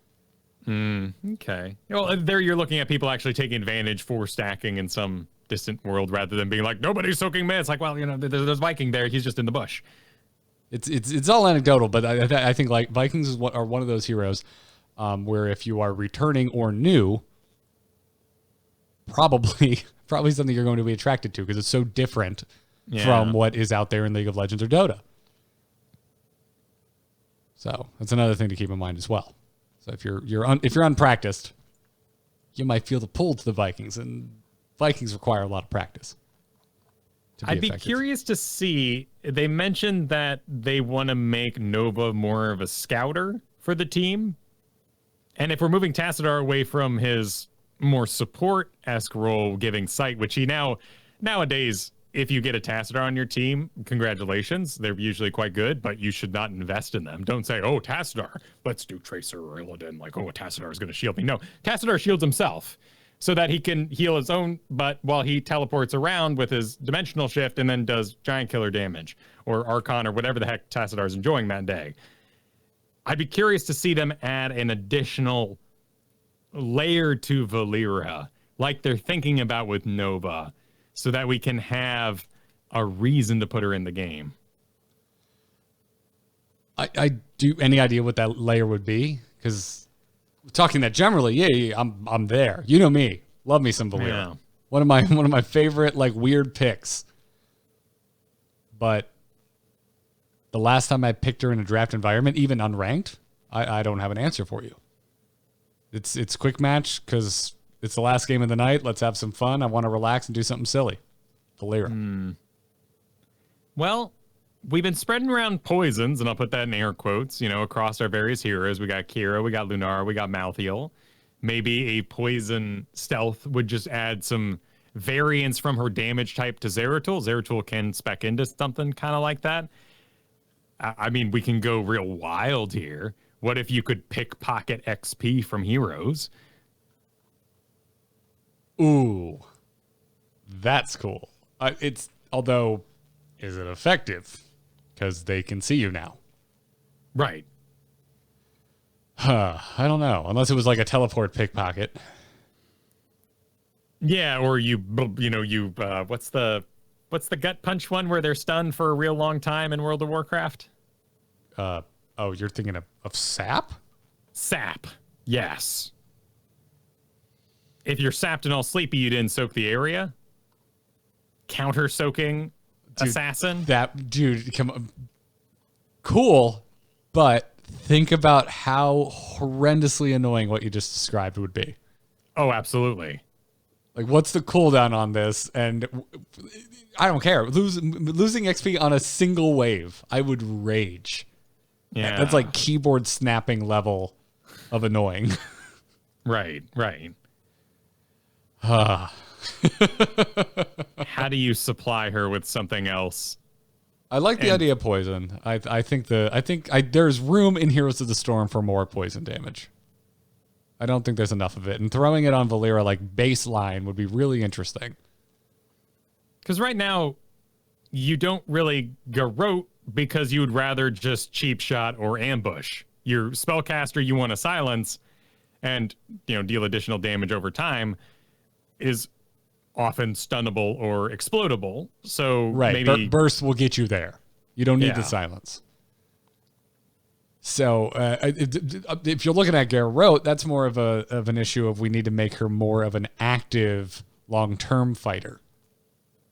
Okay. Well, there you're looking at people actually taking advantage for stacking in some distant world rather than being like, nobody's soaking mid. It's like, well, there's Viking there. He's just in the bush. It's all anecdotal, but I think like Vikings are one of those heroes where if you are returning or new, probably something you're going to be attracted to because it's so different from what is out there in League of Legends or Dota. So that's another thing to keep in mind as well. So if you're unpracticed, you might feel the pull to the Vikings, and Vikings require a lot of practice. I'd be curious to see. They mentioned that they want to make Nova more of a scouter for the team, and if we're moving Tassadar away from his more support-esque role, giving sight, which he nowadays. If you get a Tassadar on your team, congratulations. They're usually quite good, but you should not invest in them. Don't say, oh, Tassadar, let's do Tracer or Illidan. Like, oh, Tassadar is going to shield me. No, Tassadar shields himself so that he can heal his own butt while he teleports around with his dimensional shift and then does giant killer damage or Archon or whatever the heck Tassadar is enjoying that day. I'd be curious to see them add an additional layer to Valera, like they're thinking about with Nova, so that we can have a reason to put her in the game. I do. Any idea what that layer would be? Because talking that generally, yeah, I'm there. You know me, love me some Valera. Yeah. One of my favorite like weird picks. But the last time I picked her in a draft environment, even unranked, I don't have an answer for you. It's quick match because it's the last game of the night. Let's have some fun. I want to relax and do something silly. Valeera. Well, we've been spreading around poisons, and I'll put that in air quotes, across our various heroes. We got Kira, we got Lunara, we got Malthael. Maybe a poison stealth would just add some variance from her damage type to Zeratul. Zeratul can spec into something kind of like that. I mean, we can go real wild here. What if you could pickpocket XP from heroes? Ooh, that's cool. Although, is it effective? Because they can see you now. Right. I don't know. Unless it was like a teleport pickpocket. Yeah, or what's the gut punch one where they're stunned for a real long time in World of Warcraft? You're thinking of sap? Sap. Yes. If you're sapped and all sleepy, you didn't soak the area. Counter soaking assassin. Come on. Cool, but think about how horrendously annoying what you just described would be. Oh, absolutely. Like, what's the cooldown on this? And I don't care. Losing XP on a single wave, I would rage. Yeah. That's like keyboard snapping level of annoying. Right. How How do you supply her with something else? I like the idea of poison. I think there's room in Heroes of the Storm for more poison damage. I don't think there's enough of it. And throwing it on Valeera like baseline would be really interesting. Because right now, you don't really garrote because you would rather just cheap shot or ambush. Your spellcaster you want to silence and deal additional damage over time is often stunnable or explodable. So maybe burst will get you there. You don't need the silence. So if you're looking at Garrett, that's more of an issue of we need to make her more of an active long-term fighter.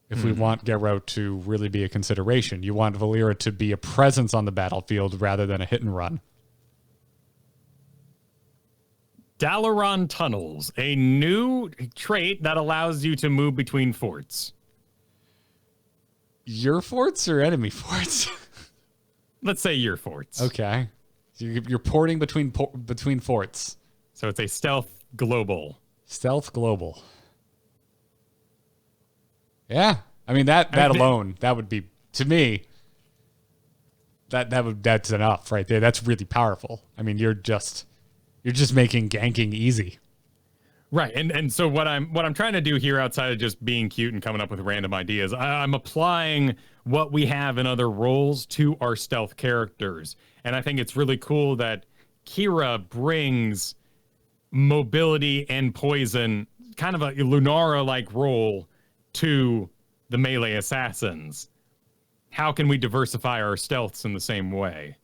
If we want Garrett to really be a consideration, you want Valeera to be a presence on the battlefield rather than a hit and run. Dalaran Tunnels, a new trait that allows you to move between forts. Your forts or enemy forts? Let's say your forts. Okay. You're porting between forts. So it's a stealth global. Stealth global. Yeah. I mean that alone, that would be, to me, that's enough right there. That's really powerful. I mean, you're just making ganking easy. Right. And so what I'm trying to do here, outside of just being cute and coming up with random ideas, I'm applying what we have in other roles to our stealth characters. And I think it's really cool that Kira brings mobility and poison, kind of a Lunara-like role, to the melee assassins. How can we diversify our stealths in the same way?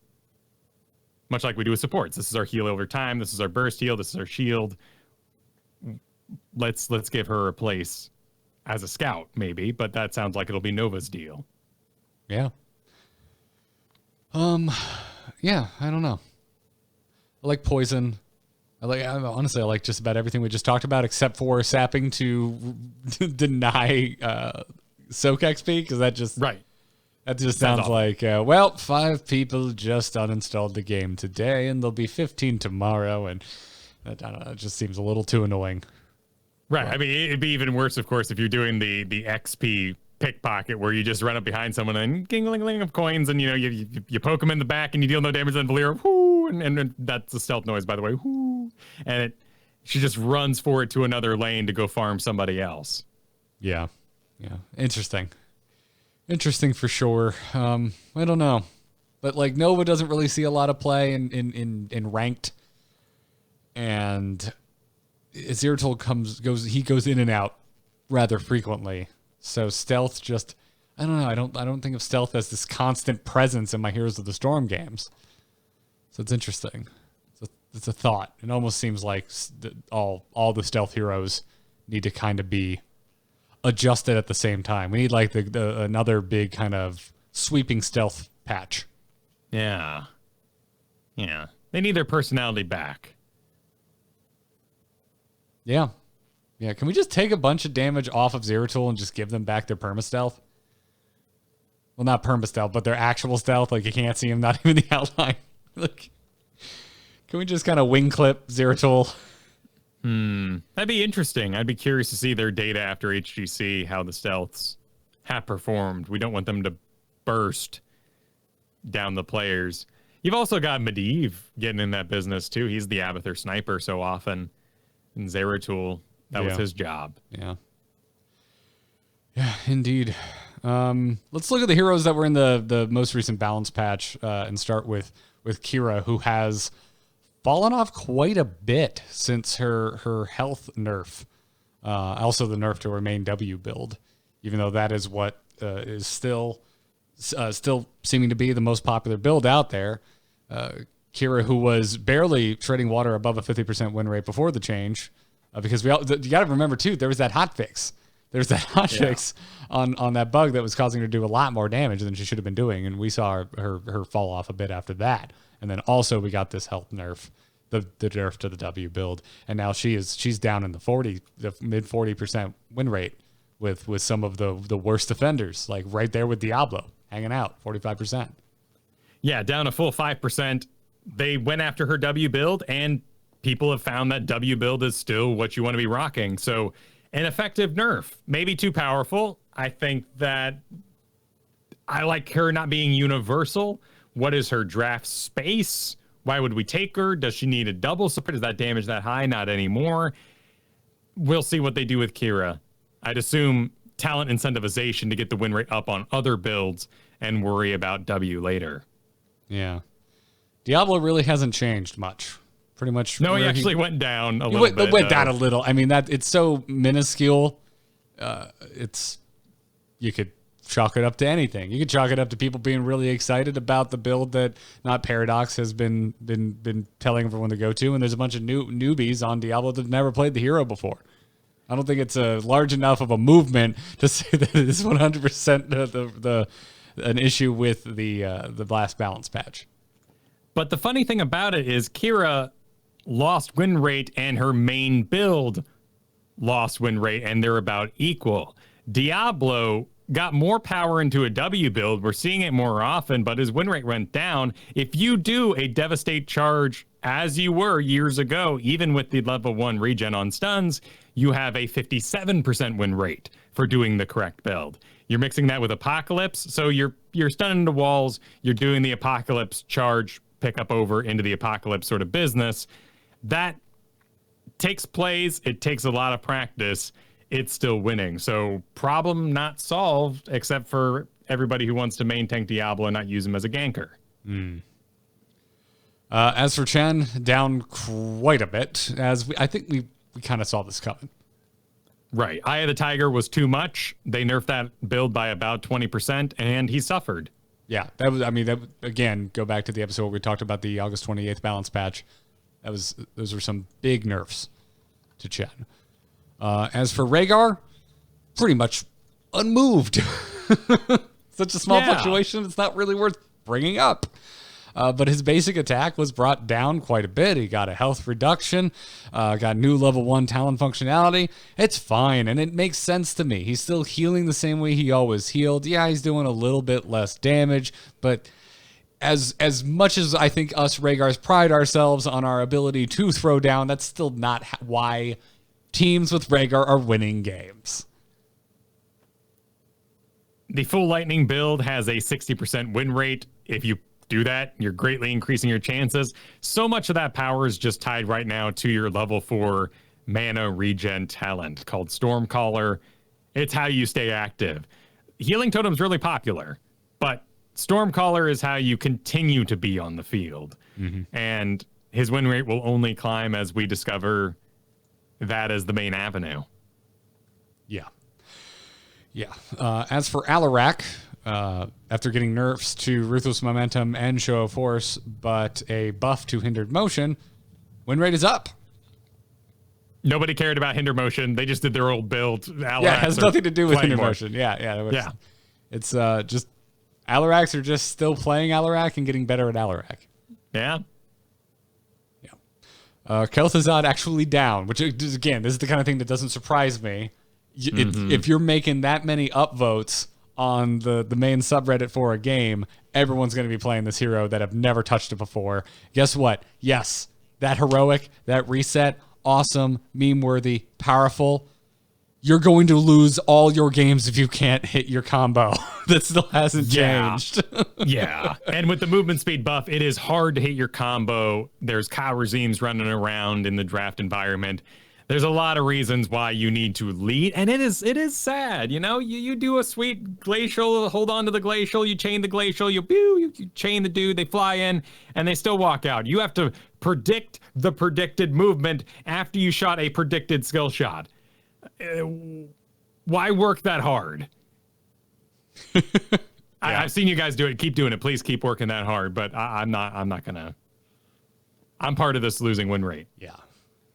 Much like we do with supports. This is our heal over time. This is our burst heal. This is our shield. Let's give her a place as a scout, maybe, but that sounds like it'll be Nova's deal. Yeah. Yeah, I don't know. I like poison. Honestly, I like just about everything we just talked about, except for sapping to deny soak XP, because that just that just sounds like 5 people just uninstalled the game today, and there'll be 15 tomorrow, and I don't know. It just seems a little too annoying. Right. But I mean, it'd be even worse, of course, if you're doing the XP pickpocket where you just run up behind someone and ging-ling-ling of coins, and you poke them in the back and you deal no damage, and Valeera, whoo, and that's the stealth noise, by the way, whoo, and she just runs for it to another lane to go farm somebody else. Yeah. Interesting for sure. I don't know, but like Nova doesn't really see a lot of play in ranked, and Zeratul goes in and out rather frequently. So stealth just, I don't know. I don't think of stealth as this constant presence in my Heroes of the Storm games. So it's interesting. It's a thought. It almost seems like all the stealth heroes need to kind of be adjusted at the same time. We need like another big kind of sweeping stealth patch. Yeah. They need their personality back. Yeah. Yeah, can we just take a bunch of damage off of Zeratul and just give them back their perma-stealth? Well, not perma-stealth, but their actual stealth. Like, you can't see them, not even the outline. Like, can we just kind of wing clip Zeratul? That'd be interesting. I'd be curious to see their data after HGC, how the stealths have performed. We don't want them to burst down the players. You've also got Medivh getting in that business, too. He's the aether sniper so often. And Zeratul, that was his job. Yeah. Yeah, indeed. Let's look at the heroes that were in the most recent balance patch and start with Kira, who has fallen off quite a bit since her health nerf. Also the nerf to her main W build, even though that is what is still seeming to be the most popular build out there. Kira, who was barely treading water above a 50% win rate before the change, because you got to remember too, there was that hot fix. There's that hot fix on that bug that was causing her to do a lot more damage than she should have been doing, and we saw her fall off a bit after that. And then also we got this health nerf, the nerf to the W build, and now she's down in the mid 40% win rate with some of the worst defenders, like right there with Diablo hanging out 45%. Yeah, down a full 5%. They went after her W build, and people have found that W build is still what you want to be rocking. So an effective nerf, maybe too powerful. I think that I like her not being universal. What is her draft space? Why would we take her? Does she need a double support? Is that damage that high? Not anymore. We'll see what they do with Kira. I'd assume talent incentivization to get the win rate up on other builds and worry about W later. Yeah. Diablo really hasn't changed much. Pretty much. No, he actually went down a little bit. Went down a little. I mean, that it's so minuscule. You could chalk it up to anything. You could chalk it up to people being really excited about the build that Not Paradox has been telling everyone to go to, and there's a bunch of newbies on Diablo that never played the hero before. I don't think it's a large enough of a movement to say that it is 100% an issue with the last balance patch. But the funny thing about it is Kira lost win rate and her main build lost win rate, and they're about equal. Diablo got more power into a W build. We're seeing it more often, but his win rate went down. If you do a Devastate charge as you were years ago, even with the level 1 regen on stuns, you have a 57% win rate for doing the correct build. You're mixing that with Apocalypse, so you're stunning the walls, you're doing the Apocalypse charge, pick up over into the Apocalypse sort of business. That takes plays, it takes a lot of practice, it's still winning. So problem not solved, except for everybody who wants to main tank Diablo and not use him as a ganker. As for Chen, down quite a bit, I think we kind of saw this coming. Right. Eye of the Tiger was too much. They nerfed that build by about 20%, and he suffered. Yeah, that again, go back to the episode where we talked about the August 28th balance patch. Those were some big nerfs to Chen. As for Rhaegar, pretty much unmoved. Such a small fluctuation, it's not really worth bringing up. But his basic attack was brought down quite a bit. He got a health reduction, got new level 1 talent functionality. It's fine, and it makes sense to me. He's still healing the same way he always healed. Yeah, he's doing a little bit less damage, but as much as I think us Rhaegars pride ourselves on our ability to throw down, that's still not why teams with Rhaegar are winning games. The full lightning build has a 60% win rate. If you do that, you're greatly increasing your chances. So much of that power is just tied right now to your level 4 mana regen talent called Stormcaller. It's how you stay active. Healing Totem's really popular, but Stormcaller is how you continue to be on the field. And his win rate will only climb as we discover that as the main avenue. Yeah. As for Alarak, after getting nerfs to Ruthless Momentum and Show of Force, but a buff to Hindered Motion, win rate is up. Nobody cared about Hindered Motion. They just did their old build. Alarax it has nothing to do with Hindered more. Motion. Yeah. It's just Alarax are just still playing Alarak and getting better at Alarak. Yeah. Kel'Thuzad actually down, which again, this is the kind of thing that doesn't surprise me. If you're making that many upvotes on the main subreddit for a game, everyone's going to be playing this hero that have never touched it before. Guess what? Yes, that heroic, that reset, awesome, meme-worthy, powerful. You're going to lose all your games if you can't hit your combo. That still hasn't changed. Yeah. And with the movement speed buff, it is hard to hit your combo. There's Kyle regimes running around in the draft environment. There's a lot of reasons why you need to lead, and it is sad. You know, you do a sweet glacial, hold on to the glacial, you chain the glacial, you chain the dude, they fly in, and they still walk out. You have to predict the predicted movement after you shot a predicted skill shot. Why work that hard? I've seen you guys do it. Keep doing it. Please keep working that hard. But I'm not gonna. I'm part of this losing win rate. Yeah.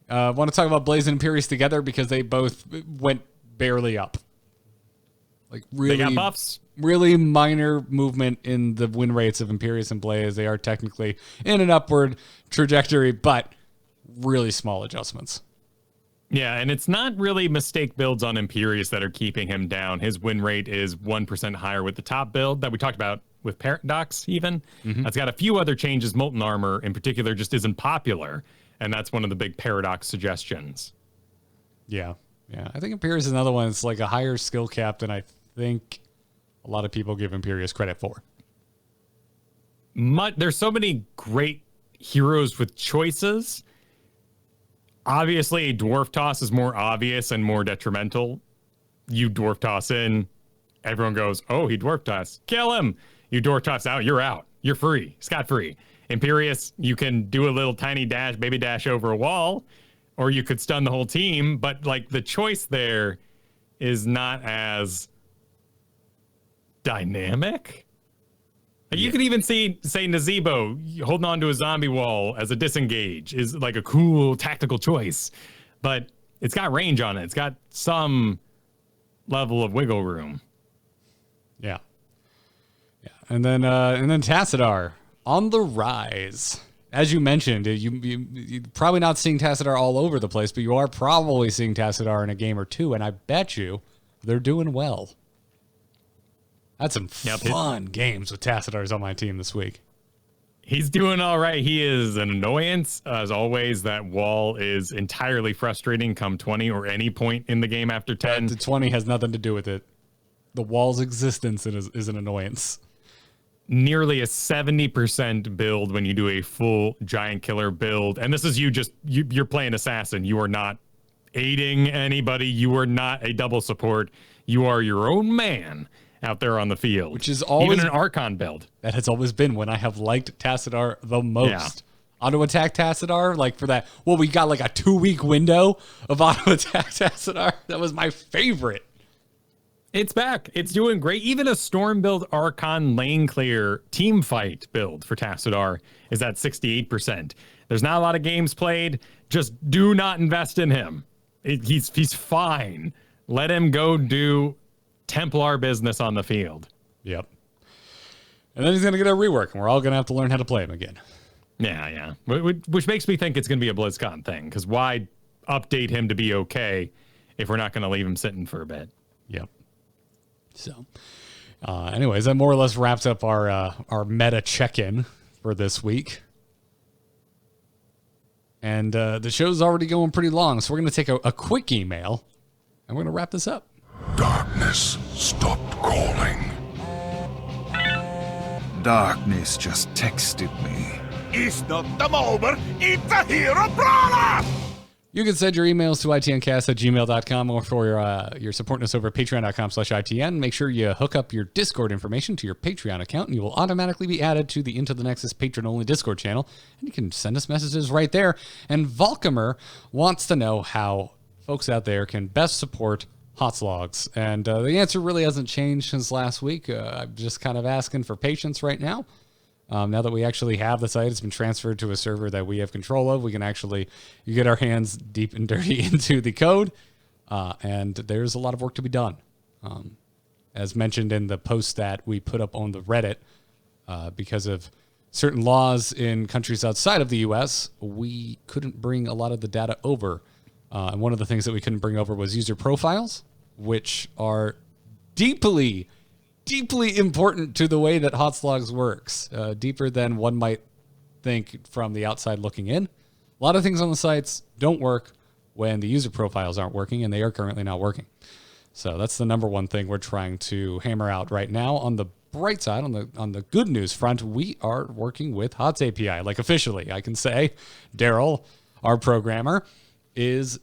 Want to talk about Blaze and Imperius together because they both went barely up. Like really, they got buffs. Really minor movement in the win rates of Imperius and Blaze. They are technically in an upward trajectory, but really small adjustments. Yeah, and it's not really mistake builds on Imperius that are keeping him down. His win rate is 1% higher with the top build that we talked about with Paradox even. That's got a few other changes. Molten Armor in particular just isn't popular, and that's one of the big Paradox suggestions. Yeah. I think Imperius is another one. It's like a higher skill cap than I think a lot of people give Imperius credit for. There's so many great heroes with choices. Obviously, a dwarf toss is more obvious and more detrimental. You dwarf toss in, everyone goes, oh, he dwarf toss. Kill him. You dwarf toss out, you're out. You're free, scot-free. Imperius, you can do a little tiny dash, baby dash over a wall, or you could stun the whole team, but like the choice there is not as dynamic. You could even say Nazebo holding on to a zombie wall as a disengage is like a cool tactical choice, but it's got range on it. It's got some level of wiggle room. Yeah. And then Tassadar on the rise. As you mentioned, you're probably not seeing Tassadar all over the place, but you are probably seeing Tassadar in a game or two, and I bet you they're doing well. Had some fun games with Tassadars on my team this week. He's doing all right. He is an annoyance. As always, that wall is entirely frustrating come 20 or any point in the game after 10. The 20 has nothing to do with it. The wall's existence is an annoyance. Nearly a 70% build when you do a full giant killer build. And this is you're playing assassin. You are not aiding anybody. You are not a double support. You are your own man out there on the field, which is always even an Archon build. That has always been when I have liked Tassadar the most. Yeah. Auto attack Tassadar, like for that. Well, we got like a 2-week window of auto attack Tassadar. That was my favorite. It's back. It's doing great. Even a storm build Archon lane clear team fight build for Tassadar is at 68%. There's not a lot of games played. Just do not invest in him. He's fine. Let him go do Templar business on the field. Yep. And then he's going to get a rework, and we're all going to have to learn how to play him again. Yeah. Which makes me think it's going to be a BlizzCon thing, because why update him to be okay if we're not going to leave him sitting for a bit? Yep. So, anyways, that more or less wraps up our meta check-in for this week. And the show's already going pretty long, so we're going to take a quick email, and we're going to wrap this up. Darkness stopped calling. Darkness just texted me. It's not the moment, it's a hero brawler! You can send your emails to itncast@gmail.com or for your supporting us over at patreon.com/ITN. Make sure you hook up your Discord information to your Patreon account, and you will automatically be added to the Into the Nexus patron-only Discord channel. And you can send us messages right there. And Volkamer wants to know how folks out there can best support Hotslogs. And the answer really hasn't changed since last week. I'm just kind of asking for patience right now. Now that we actually have the site, it's been transferred to a server that we have control of. We can actually get our hands deep and dirty into the code. And there's a lot of work to be done. As mentioned in the post that we put up on the Reddit, because of certain laws in countries outside of the U.S., we couldn't bring a lot of the data over. And one of the things that we couldn't bring over was user profiles, which are deeply, deeply important to the way that HotSlogs works, deeper than one might think from the outside looking in. A lot of things on the sites don't work when the user profiles aren't working, and they are currently not working. So that's the number one thing we're trying to hammer out right now. On the bright side, on the good news front, we are working with HOTS API. Like officially, I can say Daryl, our programmer, is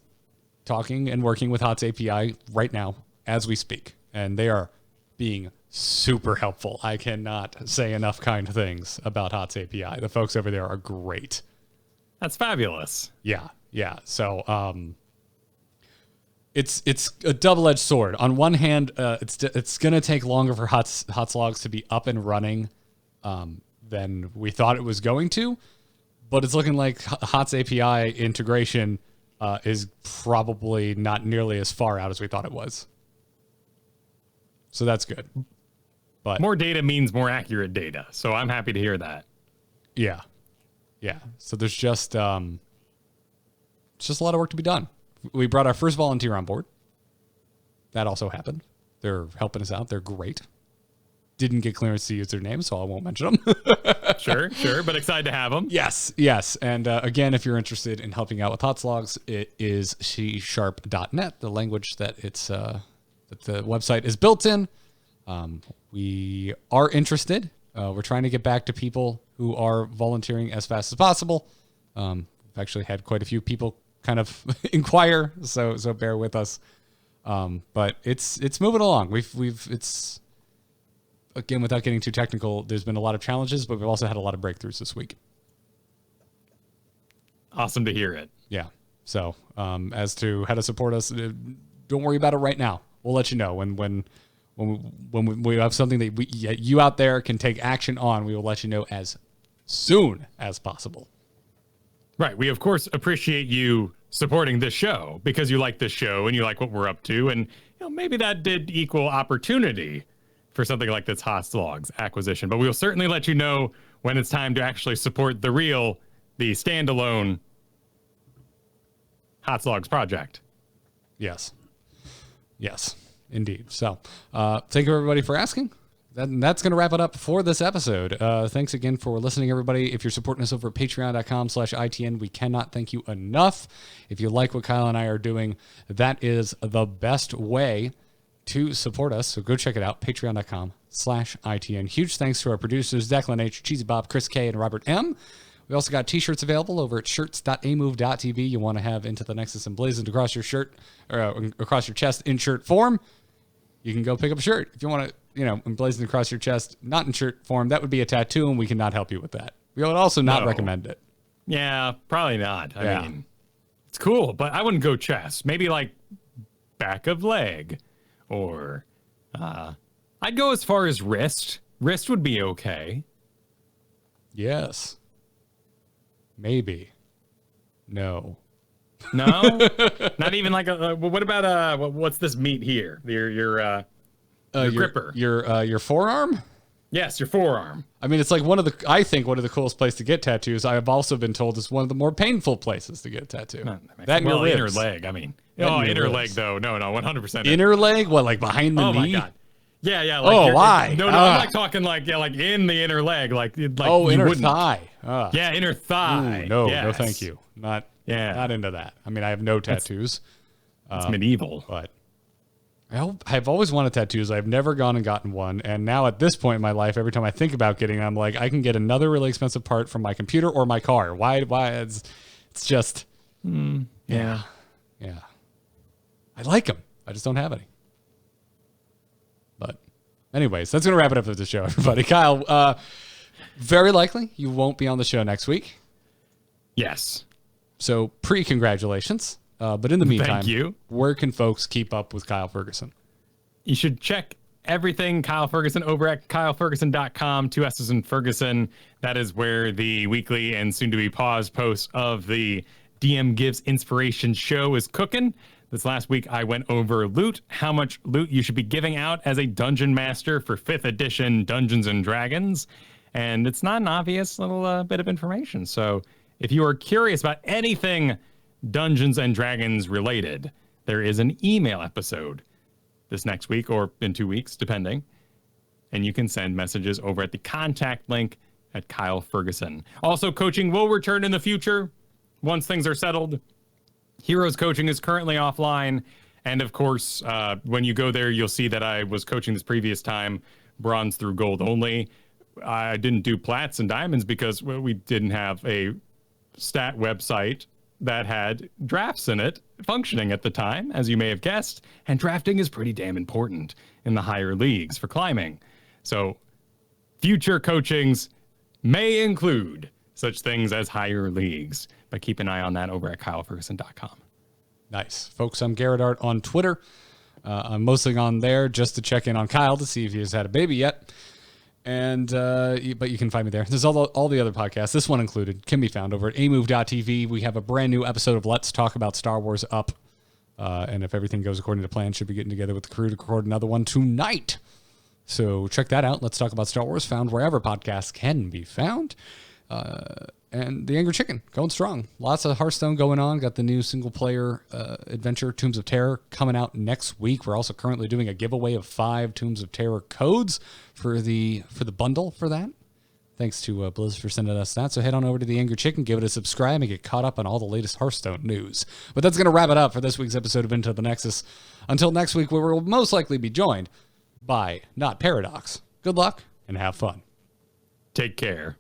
talking and working with HOTS API right now as we speak. And they are being super helpful. I cannot say enough kind things about HOTS API. The folks over there are great. That's fabulous. Yeah. So it's a double-edged sword. On one hand, it's going to take longer for HotSlogs to be up and running than we thought it was going to, but it's looking like HOTS API integration is probably not nearly as far out as we thought it was. So that's good. But more data means more accurate data, so I'm happy to hear that. Yeah. So there's just a lot of work to be done. We brought our first volunteer on board. That also happened. They're helping us out. They're great. Didn't get clearance to use their name, so I won't mention them. Sure, but excited to have them. Yes. And again, if you're interested in helping out with HotSlogs, it is C#.net, the language that that the website is built in. We are interested. We're trying to get back to people who are volunteering as fast as possible. We've actually had quite a few people kind of inquire, so bear with us. But it's moving along. It's again, without getting too technical, there's been a lot of challenges, but we've also had a lot of breakthroughs this week. Awesome to hear it. Yeah. So as to how to support us, don't worry about it right now. We'll let you know when we have something that you out there can take action on. We will let you know as soon as possible. Right. We, of course, appreciate you supporting this show because you like this show and you like what we're up to. And maybe that did equal opportunity for something like this HotSlogs acquisition. But we'll certainly let you know when it's time to actually support the standalone HotSlogs project. Yes, indeed. So thank you, everybody, for asking. That's going to wrap it up for this episode. Thanks again for listening, everybody. If you're supporting us over at patreon.com/ITN, we cannot thank you enough. If you like what Kyle and I are doing, that is the best way to support us. So go check it out, patreon.com/ITN. Huge thanks to our producers, Declan H, Cheesy Bob, Chris K, and Robert M. We also got t-shirts available over at shirts.amove.tv. You want to have Into the Nexus emblazoned across your shirt, or across your chest in shirt form, you can go pick up a shirt. If you want to, emblazoned across your chest, not in shirt form, that would be a tattoo, and we cannot help you with that. We would also not recommend it. Yeah, probably not. I mean, it's cool, but I wouldn't go chest. Maybe like back of leg, or I'd go as far as wrist. Wrist would be okay. Yes. Maybe. No. Not even like what about what's this meat here? Your gripper. Your forearm? Yes, your forearm. I mean, it's like one of the coolest places to get tattoos. I have also been told it's one of the more painful places to get a tattoo. That well, your inner ribs. leg. I mean, inner leg though. No, 100%. Inner leg? What, like behind the knee? Oh my god. Yeah. Like why? No, I'm like talking like in the inner leg, like inner thigh. Yeah, inner thigh. Ooh, no, thank you. Not into that. I mean, I have no tattoos. It's medieval. But I've always wanted tattoos. I've never gone and gotten one. And now at this point in my life, every time I think about getting, I'm like, I can get another really expensive part from my computer or my car. Why? It's just, yeah. I like them. I just don't have any. But anyways, that's going to wrap it up for the show, everybody. Kyle, very likely you won't be on the show next week. Yes. So pre-congratulations. But in the meantime, thank you. Where can folks keep up with Kyle Fergusson? You should check everything Kyle Fergusson over at kylefergusson.com, 2 S's in Fergusson. That is where the weekly and soon-to-be paused posts of the DM Gives Inspiration show is cooking. This last week, I went over loot, how much loot you should be giving out as a dungeon master for 5th edition Dungeons & Dragons. And it's not an obvious little bit of information. So if you are curious about anything Dungeons and Dragons related, there is an email episode this next week or in 2 weeks, depending. And you can send messages over at the contact link at Kyle Fergusson. Also, coaching will return in the future once things are settled. Heroes coaching is currently offline. And of course, when you go there, you'll see that I was coaching this previous time, bronze through gold only. I didn't do plats and diamonds because we didn't have a stat website that had drafts in it functioning at the time, as you may have guessed. And drafting is pretty damn important in the higher leagues for climbing. So future coachings may include such things as higher leagues, but keep an eye on that over at kyleferguson.com. Nice. Folks, I'm Garrett Art on Twitter. I'm mostly on there just to check in on Kyle to see if he has had a baby yet. And but you can find me there. There's all the other podcasts, this one included, can be found over at amove.tv. We have a brand new episode of Let's Talk About Star Wars up. And if everything goes according to plan, should be getting together with the crew to record another one tonight. So check that out. Let's Talk About Star Wars, found wherever podcasts can be found. And the Angry Chicken, going strong. Lots of Hearthstone going on. Got the new single-player adventure, Tombs of Terror, coming out next week. We're also currently doing a giveaway of 5 Tombs of Terror codes for the bundle for that. Thanks to Blizz for sending us that. So head on over to the Angry Chicken, give it a subscribe, and get caught up on all the latest Hearthstone news. But that's going to wrap it up for this week's episode of Into the Nexus. Until next week, where we'll most likely be joined by Not Paradox. Good luck, and have fun. Take care.